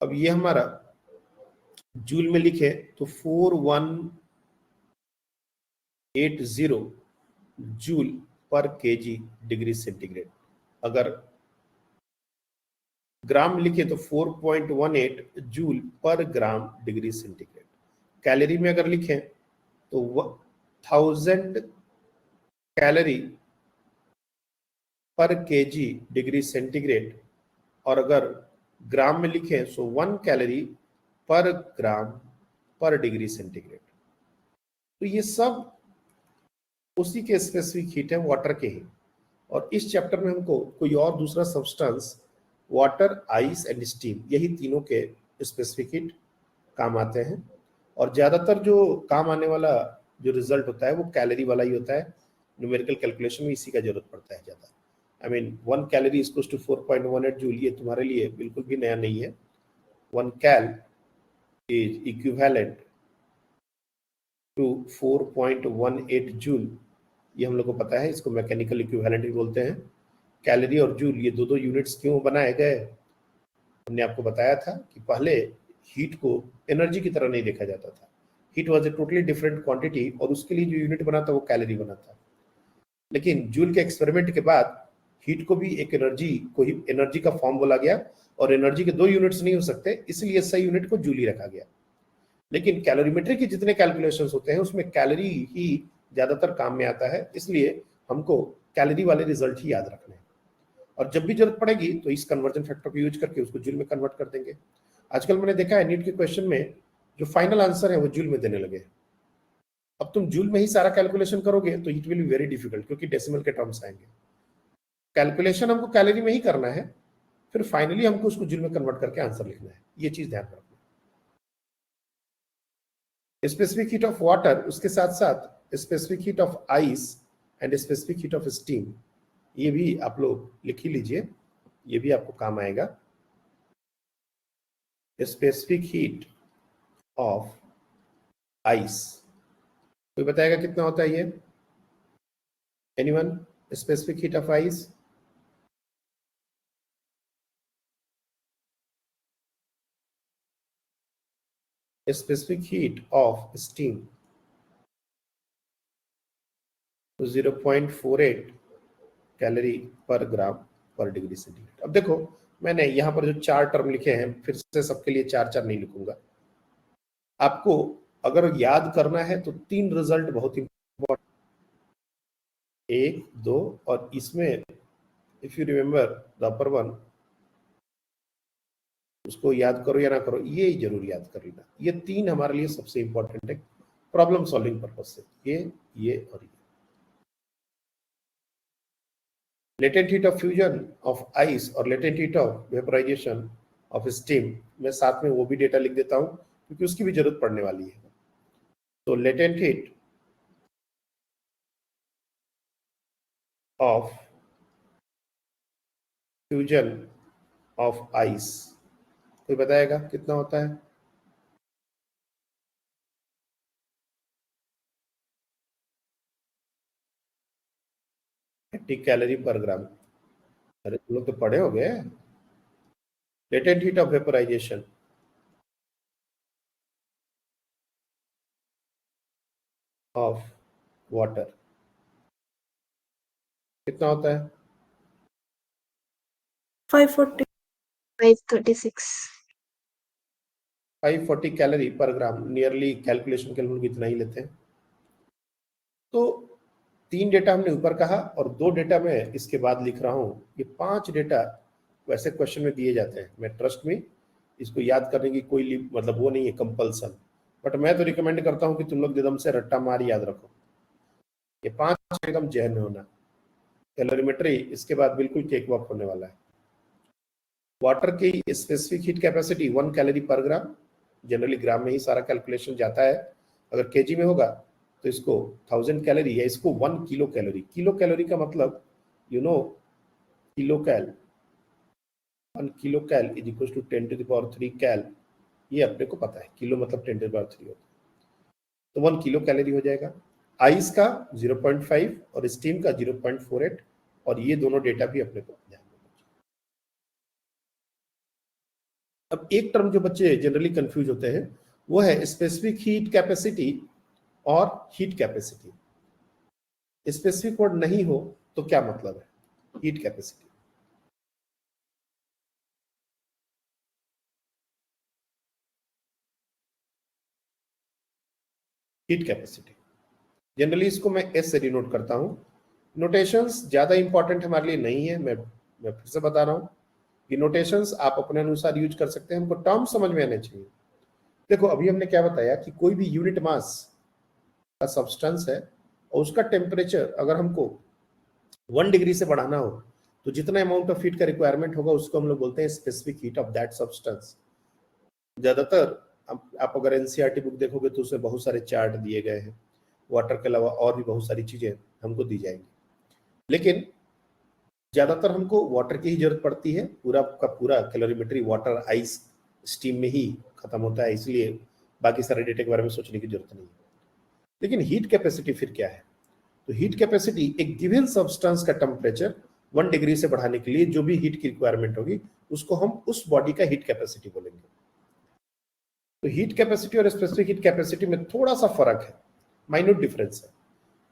Speaker 2: अब ये हमारा जूल में लिखे तो 4180 जूल पर केजी डिग्री सेंटीग्रेड। अगर ग्राम लिखे तो 4.18 जूल पर ग्राम डिग्री सेंटीग्रेड। कैलोरी में अगर लिखें तो 1000 कैलोरी पर केजी डिग्री सेंटीग्रेड, और अगर ग्राम में लिखें तो 1 कैलोरी पर ग्राम पर डिग्री सेंटीग्रेड। तो ये सब उसी के स्पेसिफिक हीट है, वाटर के ही। और इस चैप्टर में हमको कोई और दूसरा substance, water, ice and steam, यही तीनों के स्पेसिफिक हीट काम आते हैं। और ज्यादातर जो काम आने वाला जो रिजल्ट होता है वो कैलोरी वाला ही होता है। न्यूमेरिकल कैलकुलेशन में इसी का जरूरत पड़ता है ज्यादा। I mean 1 calorie is to 4.18 joule, ये तुम्हारे लिए बिल्कुल भी नया नहीं है। 1 cal is equivalent to 4.18 joule, ये हम लोग को पता है। इसको मैकेनिकल इक्विवेलेंट भी बोलते हैं। कैलोरी और जूल ये दो यूनिट्स क्यों बनाए गए, हमने आपको बताया था कि पहले हीट को एनर्जी की तरह नहीं देखा जाता था। Heat was a totally different quantity, और उसके लिए जो यूनिट बना था वो कैलोरी बना था। लेकिन जूल के एक्सपेरिमेंट के बाद हीट को भी एक एनर्जी का फॉर्म बोला गया, और एनर्जी के 2 यूनिट्स नहीं हो सकते, इसलिए सही यूनिट को जूल ही रखा गया। लेकिन कैलोरीमेट्री के जितने कैलकुलेशंस होते हैं उसमें कैलोरी ही ज्यादातर काम में आता है, इसलिए हमको कैलोरी वाले रिजल्ट ही याद रखने हैं। और जब भी जरूरत पड़ेगी तो इस कन्वर्जन फैक्टर को यूज करके उसको जूल में कन्वर्ट कर देंगे। आजकल मैंने देखा है नीट के क्वेश्चन में जो फाइनल आंसर है वो जूल में देने लगे। अब तुम जूल में ही सारा कैलकुलेशन करोगे तो it will be very difficult, क्योंकि डेसिमल के टर्म्स आएंगे। कैलकुलेशन हमको कैलोरी में ही करना है, फिर फाइनली हमको उसको जूल में कन्वर्ट करके आंसर लिखना है। ये चीज ध्यान रखना। स्पेसिफिक हीट ऑफ वाटर, उसके साथ साथ specific heat of ice and specific heat of steam, ये भी आप लोग लिख ही लीजिए, ये भी आपको काम आएगा। स्पेसिफिक हीट ऑफ आइस, कोई बताएगा कितना होता है ये? Anyone? Specific heat of ice, specific heat of steam 0.48 calorie पर ग्राम पर डिग्री सेंटीग्रेड। अब देखो, मैंने यहाँ पर जो 4 टर्म लिखे हैं, फिर से सबके लिए 4 नहीं लिखूंगा। आपको अगर याद करना है तो 3 रिजल्ट बहुत इंपॉर्टेंट, 1, 2 और इसमें if you remember the upper one, उसको याद करो या ना करो, ये जरूर याद कर लेना। ये 3 हमारे लिए सबसे इंपॉर्टेंट है प्रॉब्लम सॉल्विंग पर्पज से, ये और ये। Latent heat of fusion of ice और latent heat of vaporisation of steam, मैं साथ में वो भी डेटा लिख देता हूं क्योंकि उसकी भी जरूरत पड़ने वाली है। तो latent heat of fusion of ice, कोई बताएगा कितना होता है? कैलोरी पर ग्राम। अरे तुम लोग तो पढ़े हो गए। Latent heat of vaporisation of water कितना होता है?
Speaker 4: 540.
Speaker 3: 536.
Speaker 2: 540 कैलोरी पर ग्राम, नियरली कैलकुलेशन के लिए हम लोग इतना ही लेते हैं। तो 3 डेटा हमने ऊपर कहा और 2 डेटा मैं इसके बाद लिख रहा हूं। ये 5 डेटा वैसे क्वेश्चन में दिए जाते हैं, मैं ट्रस्ट में इसको याद करने की कोई मतलब वो नहीं है कंपल्सन, बट मैं तो रिकमेंड करता हूं कि तुम लोग एकदम से रट्टा मार याद रखो। ये 5 एकदम जहन में होना। कैलोरीमेट्री इसके बाद बिल्कुल केक वॉक होने वाला है। वाटर की स्पेसिफिक हीट कैपेसिटी 1 कैलोरी पर ग्राम, जनरली ग्राम में ही सारा कैलकुलेशन जाता है। अगर केजी में होगा तो इसको 1000 कैलोरी या इसको 1 किलो कैलोरी, किलो कैलोरी का मतलब you know kilo cal, 1 kilo cal is equal to 10 to the power 3 cal, ये अपने को पता है, किलो मतलब 10 टू द पावर 3 होता है, तो 1 किलो कैलोरी हो जाएगा। आइस का 0.5 और स्टीम का 0.48, और ये दोनों डेटा भी अपने को ध्यान में। अब एक टर्म जो बच्चे जनरली कंफ्यूज होते हैं वो है स्पेसिफिक हीट कैपेसिटी और हीट कैपेसिटी। स्पेसिफिक वर्ड नहीं हो तो क्या मतलब है heat capacity? Heat capacity generally इसको मैं एस से डिनोट करता हूं। नोटेशंस ज्यादा इंपॉर्टेंट हमारे लिए नहीं है, मैं फिर से बता रहा हूं कि नोटेशंस आप अपने अनुसार यूज कर सकते हैं, हमको टर्म समझ में आने चाहिए। देखो अभी हमने क्या बताया कि कोई भी यूनिट मास का सब्सटेंस है और उसका टेम्परेचर अगर हमको 1 डिग्री से बढ़ाना हो तो जितना अमाउंट ऑफ हीट का रिक्वायरमेंट होगा उसको हम लोग बोलते हैं specific heat of that substance. ज्यादातर आप अगर एनसीईआरटी बुक देखोगे तो उसमें बहुत सारे चार्ट दिए गए हैं, वाटर के अलावा और भी बहुत सारी चीजें हमको दी जाएंगी, लेकिन ज्यादातर हमको वाटर की ही जरूरत पड़ती है। पूरा का पूरा कैलोरीमेट्री वाटर आइस स्टीम में ही खत्म होता है, इसलिए बाकी सारे डेटा के बारे में सोचने की जरूरत नहीं है। लेकिन हीट कैपेसिटी फिर क्या है? तो हीट कैपेसिटी एक गिवन सब्सटेंस का टेम्परेचर 1 डिग्री से बढ़ाने के लिए जो भी हीट की रिक्वायरमेंट होगी उसको हम उस बॉडी का हीट कैपेसिटी बोलेंगे। तो हीट कैपेसिटी और स्पेसिफिक हीट कैपेसिटी में थोड़ा सा फर्क है, माइन्यूट डिफरेंस है।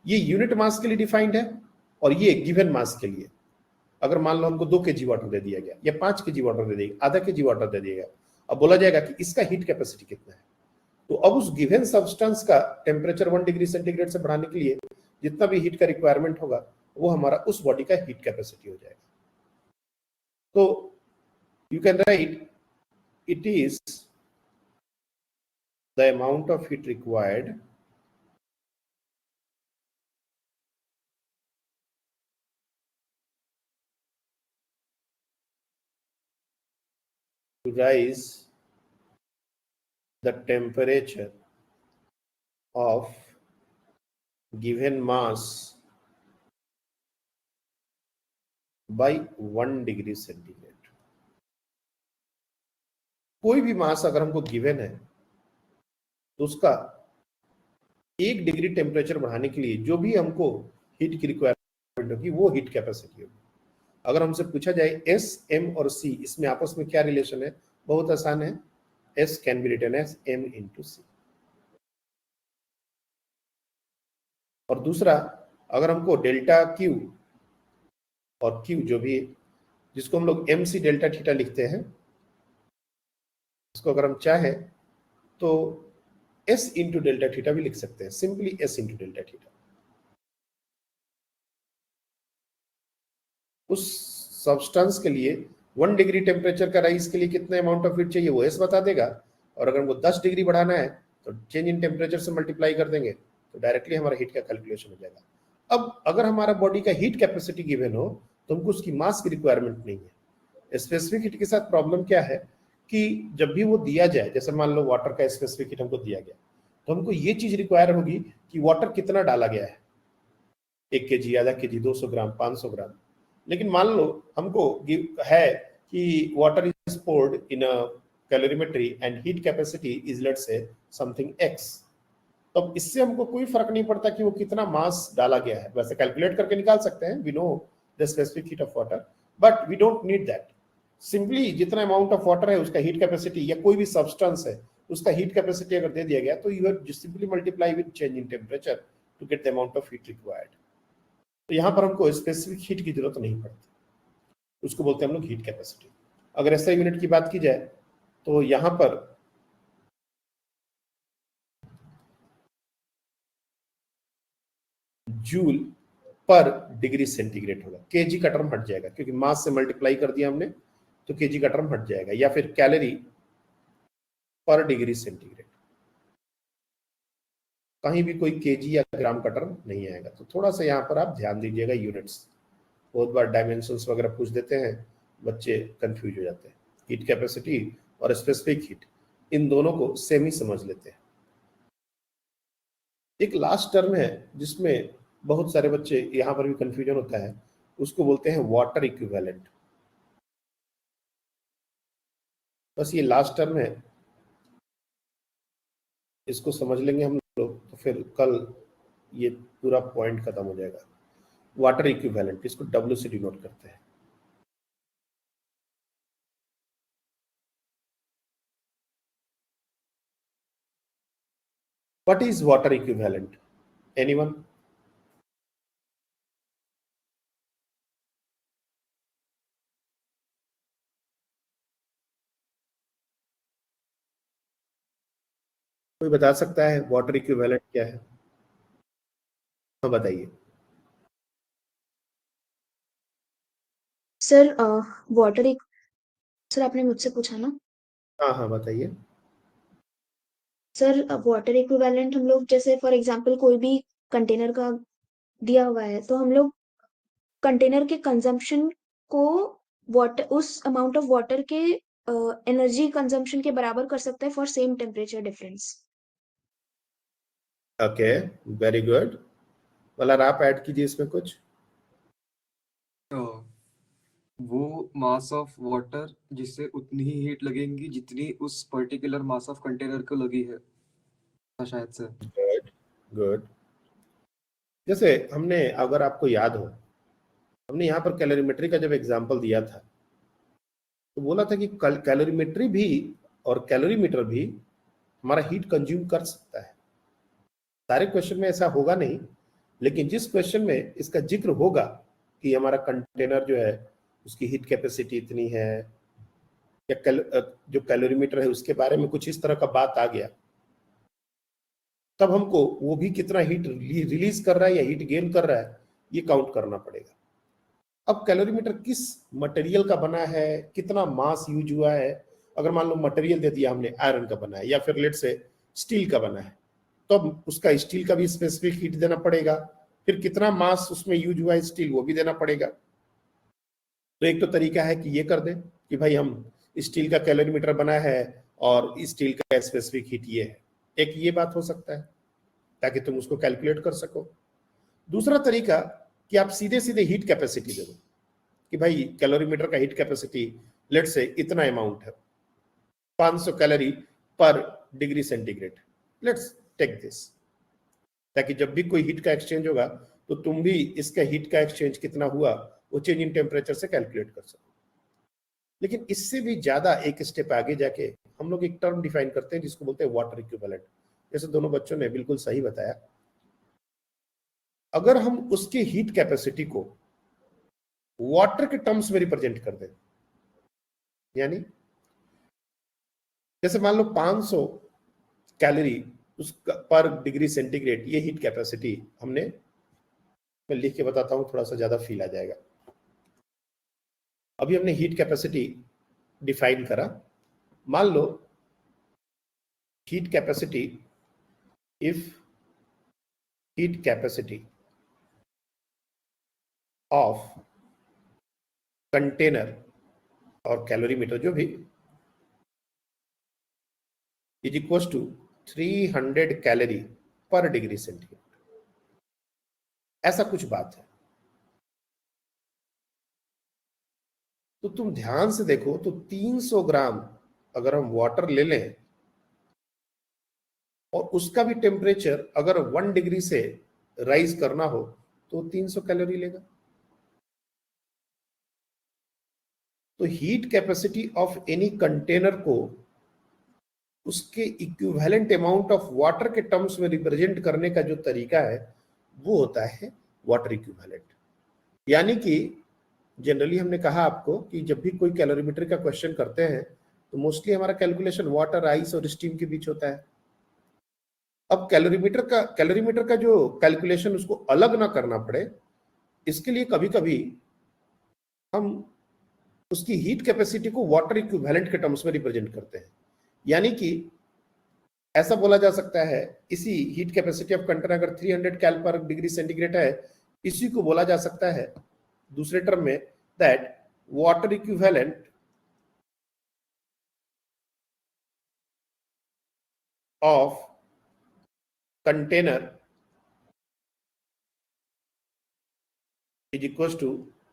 Speaker 2: ये यूनिट मास के लिए डिफाइंड है और ये गिवन मास के लिए। अगर मान लो हमको 2 kg वाटर दे दिया गया या 5 kg वाटर दे दिया, आधा kg वाटर दे दिया गया, अब बोला जाएगा कि इसका हीट कैपेसिटी कितना है। तो अब उस गिवन सब्सटेंस का टेम्परेचर 1 डिग्री सेंटीग्रेड से बढ़ाने के लिए जितना भी हीट का रिक्वायरमेंट होगा वो हमारा उस बॉडी का हीट कैपेसिटी हो जाएगा। तो you can write it is the amount of heat required to rise the temperature of given mass by 1 degree centigrade. कोई भी मास अगर हमको गिवन है तो उसका 1 डिग्री टेम्परेचर बढ़ाने के लिए जो भी हमको हीट की रिक्वायरमेंट होगी वो हीट कैपेसिटी होगी। अगर हमसे पूछा जाए एस, एम और सी इसमें आपस में क्या रिलेशन है, बहुत आसान है, S can be written as M into C. और दूसरा, अगर हमको डेल्टा क्यू और क्यू जो भी जिसको हम लोग एम सी डेल्टा थीटा लिखते हैं, इसको अगर हम चाहे तो एस इंटू डेल्टा थीटा भी लिख सकते हैं, simply S into delta theta. उस सब्सटेंस के लिए 1 डिग्री टेम्परेचर का राइज के लिए कितना अमाउंट ऑफ हीट चाहिए वो एस बता देगा, और अगर हमको 10 डिग्री बढ़ाना है तो चेंज इन टेम्परेचर से मल्टीप्लाई कर देंगे तो डायरेक्टली हमारा हीट का कैलकुलेशन हो जाएगा। अब अगर हमारा बॉडी का हीट कैपेसिटी गिवन हो तो हमको उसकी मास की रिक्वायरमेंट नहीं है। स्पेसिफिक हीट के साथ प्रॉब्लम क्या है कि जब भी वो दिया जाए, जैसे मान लो वाटर का स्पेसिफिक हीट हमको दिया गया, तो हमको ये चीज रिक्वायर होगी कि वाटर कितना डाला गया है, 1 kg, आधा kg, 200 ग्राम, 500 ग्राम। लेकिन मान लो हमको है कि water is poured in a calorimetry and heat capacity is let's say something x, तो इससे हमको कोई फर्क नहीं पड़ता कि वो कितना मास डाला गया है। वैसे कैलकुलेट करके निकाल सकते हैं, we know the specific heat of water, but we don't need that. Simply जितना अमाउंट ऑफ वाटर है उसका हीट कैपेसिटी, या कोई भी सब्सटेंस है उसका हीट कैपेसिटी अगर दे दिया गया तो you have simply multiply with change in temperature to get the amount of heat required. तो यहाँ पर हमको स्पेसिफिक हीट की जरूरत नहीं पड़ती, उसको बोलते हैं हम लोग हीट कैपेसिटी। अगर ऐसा यूनिट की बात की जाए तो यहाँ पर जूल पर डिग्री सेंटीग्रेड होगा, केजी का टर्म हट जाएगा क्योंकि मास से मल्टीप्लाई कर दिया हमने, तो केजी का टर्म हट जाएगा, या फिर कैलोरी पर डिग्री सेंटीग्रेड, कहीं भी कोई केजी या ग्राम का टर्म नहीं आएगा। तो थोड़ा सा यहाँ पर आप ध्यान दीजिएगा यूनिट्स, बहुत बार डायमेंशंस वगैरह पूछ देते हैं, बच्चे कंफ्यूज हो जाते हैं। हीट कैपेसिटी और स्पेसिफिक हीट इन दोनों को सेम ही समझ लेते हैं। एक लास्ट टर्म है जिसमें बहुत सारे बच्चे यहाँ पर भी कंफ्यूजन होता है, उसको बोलते हैं वाटर इक्विवेलेंट। बस ये लास्ट टर्म है, इसको समझ लेंगे हम लोग तो फिर कल ये पूरा पॉइंट खत्म हो जाएगा। वाटर इक्विवेलेंट, इसको W से डिनोट करते हैं। What is water equivalent? Anyone? कोई बता सकता है वाटर इक्विवेलेंट क्या है? हाँ बताइए।
Speaker 3: सर वाटर, सर आपने मुझसे पूछा ना?
Speaker 2: हाँ हाँ बताइए।
Speaker 3: सर वाटर इक्विवेलेंट हम लोग जैसे फॉर एग्जांपल कोई भी कंटेनर का दिया हुआ है तो हम लोग कंटेनर के कंजम्पशन को वाटर, उस अमाउंट ऑफ वाटर के एनर्जी कंजम्पशन के बराबर कर सकते हैं for same temperature difference.
Speaker 2: Okay, very good. Malhar आप ऐड कीजिए इसमें कुछ।
Speaker 5: वो मास ऑफ वाटर जिससे उतनी ही हीट लगेगी जितनी उस पर्टिकुलर मास ऑफ कंटेनर को लगी है, शायद से।
Speaker 2: Good good. जैसे हमने, अगर आपको याद हो, हमने यहाँ पर कैलोरीमेट्री का जब एग्जांपल दिया था तो बोला था कि कैलोरीमेट्री भी और कैलोरीमीटर भी हमारा हीट कंज्यूम कर सकता है। सारे क्वेश्चन में ऐसा होगा नहीं, लेकिन जिस क्वेश्चन में इसका जिक्र होगा कि हमारा कंटेनर जो है उसकी हीट कैपेसिटी इतनी है, या जो कैलोरीमीटर है उसके बारे में कुछ इस तरह का बात आ गया, तब हमको वो भी कितना हीट रिलीज कर रहा है या हीट गेन कर रहा है ये काउंट करना पड़ेगा। अब कैलोरीमीटर किस मटेरियल का बना है, कितना मास यूज हुआ है, अगर मान लो मटेरियल दे दिया हमने आयरन का बना है या फिर लेट से स्टील का बना है, तो अब उसका स्टील का भी स्पेसिफिक हीट देना पड़ेगा, फिर कितना मास उसमें यूज हुआ है स्टील वो भी देना पड़ेगा। तो एक तो तरीका है कि ये कर दें कि भाई हम स्टील का कैलोरीमीटर बना है और स्टील का स्पेसिफिक हीट ये है, एक ये बात हो सकता है। ताकि तुम उसको कैलकुलेट कर सको। दूसरा तरीका कि आप सीधे सीधे हीट कैपेसिटी दे दो कि भाई कैलोरीमीटर का हीट कैपेसिटी लेट से इतना अमाउंट है, 500 कैलोरी पर degree centigrade, let's take this, ताकि जब भी कोई हीट का एक्सचेंज होगा तो तुम भी इसका हीट का एक्सचेंज कितना हुआ वो चेंज इन टेम्परेचर से कैलकुलेट कर सको। लेकिन इससे भी ज्यादा एक स्टेप आगे जाके हम लोग एक टर्म डिफाइन करते हैं जिसको बोलते हैं वाटर इक्विवेलेंट। जैसे दोनों बच्चों ने बिल्कुल सही बताया, अगर हम उसके हीट कैपेसिटी को वाटर के टर्म्स में रिप्रेजेंट कर दें, यानी जैसे मान लो 500 कैलोरी उसका पर डिग्री सेंटीग्रेड, ये हीट कैपेसिटी हमने, मैं लिख के बताता हूं थोड़ा सा ज्यादा फील आ जाएगा। अभी हमने हीट कैपेसिटी डिफाइन करा, मान low heat capacity, if heat capacity of container और कैलोरीमीटर जो भी इज इक्वल टू 300 कैलोरी पर डिग्री सेंटीग्रेड, ऐसा कुछ बात है। तो तुम ध्यान से देखो तो 300 ग्राम अगर हम वाटर ले लें और उसका भी टेम्परेचर अगर 1 डिग्री से राइज करना हो तो 300 कैलोरी लेगा। तो heat capacity of any container को उसके इक्विवेलेंट अमाउंट ऑफ वाटर के टर्म्स में रिप्रेजेंट करने का जो तरीका है वो होता है वाटर इक्विवेलेंट। यानी कि जनरली हमने कहा आपको कि जब भी कोई कैलोरीमीटर का क्वेश्चन करते हैं तो मोस्टली हमारा कैलकुलेशन वाटर, आइस और स्टीम के बीच होता है। अब कैलोरीमीटर का जो कैलकुलेशन उसको अलग ना करना पड़े, इसके लिए कभी कभी हम उसकी हीट कैपेसिटी को वाटर इक्विवेलेंट के टर्म्स में रिप्रेजेंट करते हैं। यानी कि ऐसा बोला जा सकता है, इसी हीट कैपेसिटी ऑफ कंटेनर अगर 300 कैल पर डिग्री सेंटीग्रेड है, इसी को बोला जा सकता है दूसरे टर्म में that water equivalent of container is equal to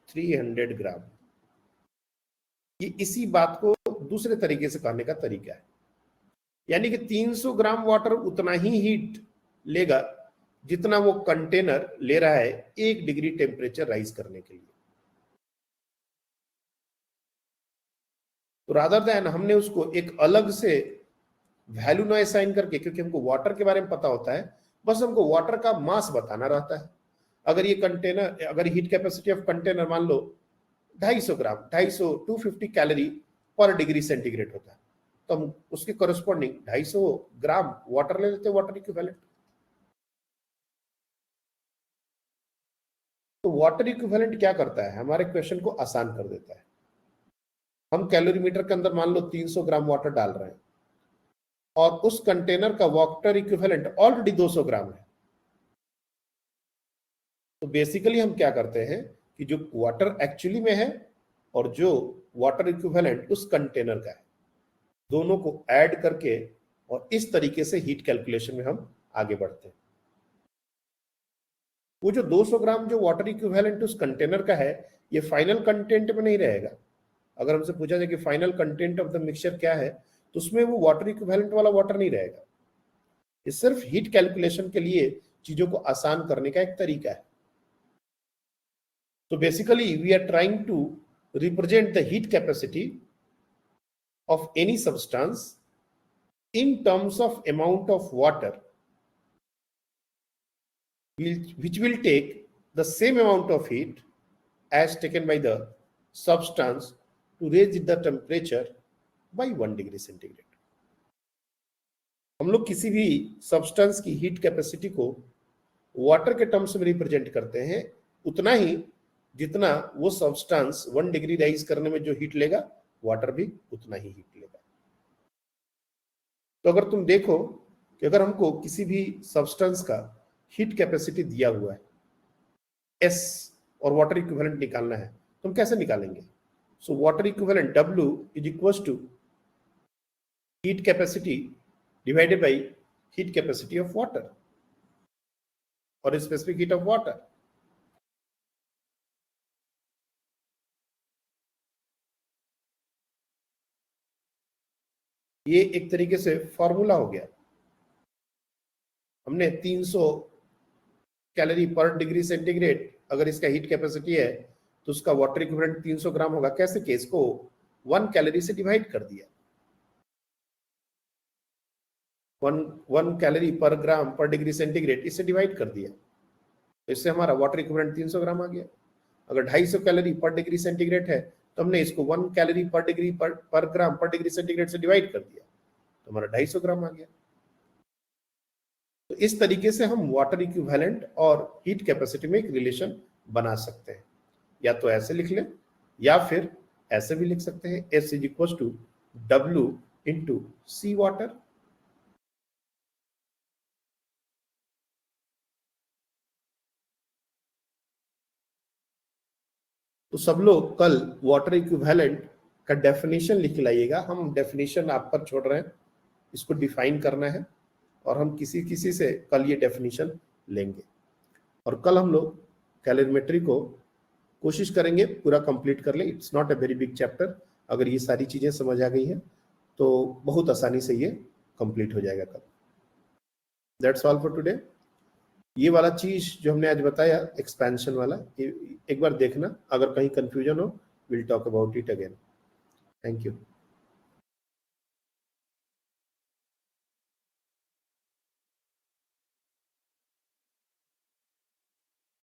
Speaker 2: 300 gram. ये इसी बात को दूसरे तरीके से कहने का तरीका है, यानी कि 300 ग्राम वाटर उतना ही हीट लेगा जितना वो कंटेनर ले रहा है 1 डिग्री टेम्परेचर राइज करने के लिए। तो रादर देन हमने उसको एक अलग से वैल्यू ना असाइन करके, क्योंकि हमको वाटर के बारे में पता होता है, बस हमको वाटर का मास बताना रहता है। अगर ये कंटेनर, अगर हीट कैपेसिटी ऑफ कंटेनर मान लो 250 ग्राम, 250 कैलोरी पर डिग्री सेंटीग्रेड होता है, तो हम उसके करस्पॉन्डिंग 250 ग्राम वाटर ले लेते हैं, वाटर इक्विवेलेंट। तो वाटर इक्विवेलेंट क्या करता है, हमारे क्वेश्चन को आसान कर देता है। हम कैलोरीमीटर के अंदर मान लो 300 ग्राम वाटर डाल रहे हैं और उस कंटेनर का वाटर इक्विवेलेंट ऑलरेडी 200 ग्राम है। तो बेसिकली हम क्या करते हैं कि जो वाटर एक्चुअली में है और जो वाटर इक्विवेलेंट उस कंटेनर का है, दोनों को ऐड करके और इस तरीके से हीट कैलकुलेशन में हम आगे बढ़ते हैं। वो जो 200 ग्राम जो वाटर इक्विवेलेंट उस कंटेनर का है, ये फाइनल कंटेंट में नहीं रहेगा। अगर हमसे पूछा जाए कि final content of the mixture क्या है, तो उसमें वो वाटर इक्विवेलेंट वाला वाटर नहीं रहेगा। ये सिर्फ हीट कैलकुलेशन के लिए चीजों को आसान करने का एक तरीका है। So basically we are trying to represent the heat capacity of any substance in terms of amount of water which will take the same amount of heat as taken by the substance to raise the temperature by 1 degree centigrade. हम लोग किसी भी सब्सटेंस की हीट कैपेसिटी को वाटर के टर्म्स में रिप्रेजेंट करते हैं, उतना ही जितना वो सब्सटेंस 1 डिग्री राइज करने में जो हीट लेगा, वाटर भी उतना ही हीट लेगा। तो अगर तुम देखो कि अगर हमको किसी भी सब्सटेंस का हीट कैपेसिटी दिया हुआ है S और वाटर इक्विवेलेंट निकालना है, तो हम कैसे निकालेंगे? So water equivalent W is equal to heat capacity divided by heat capacity of water. और स्पेसिफिक हीट ऑफ वाटर। ये एक तरीके से फॉर्मूला हो गया। हमने 300 कैलोरी पर डिग्री सेंटीग्रेड अगर इसका हीट कैपेसिटी है तो उसका वाटर इक्विवेलेंट 300 ग्राम होगा। कैसे कि इसको 1 कैलोरी से डिवाइड कर दिया, 1 कैलोरी पर ग्राम पर डिग्री सेंटीग्रेड इससे डिवाइड कर दिया, तो इससे हमारा वाटर इक्विवेलेंट 300 ग्राम आ गया। अगर 250 कैलोरी पर डिग्री सेंटीग्रेड है तो हमने इसको 1 कैलोरी पर ग्राम पर डिग्री सेंटीग्रेड से डिवाइड कर दिया, तो हमारा 250 ग्राम आ गया। तो इस तरीके से हम वाटर इक्विवेलेंट और हीट कैपेसिटी में एक रिलेशन बना सकते हैं। या तो ऐसे लिख लें या फिर ऐसे भी लिख सकते हैं, S is equal to W into C water. तो सब लोग कल वाटर इक्विवेलेंट का डेफिनेशन लिख लाइएगा। हम डेफिनेशन आप पर छोड़ रहे हैं, इसको डिफाइन करना है और हम किसी से कल ये डेफिनेशन लेंगे। और कल हम लोग कैलोरीमेट्री को कोशिश करेंगे पूरा कंप्लीट कर ले। It's not a very big chapter. अगर ये सारी चीजें समझ आ गई हैं तो बहुत आसानी से ये कंप्लीट हो जाएगा कल। That's all for today. ये वाला चीज जो हमने आज बताया एक्सपेंशन वाला, एक बार देखना, अगर कहीं कंफ्यूजन हो will talk about it again. Thank you.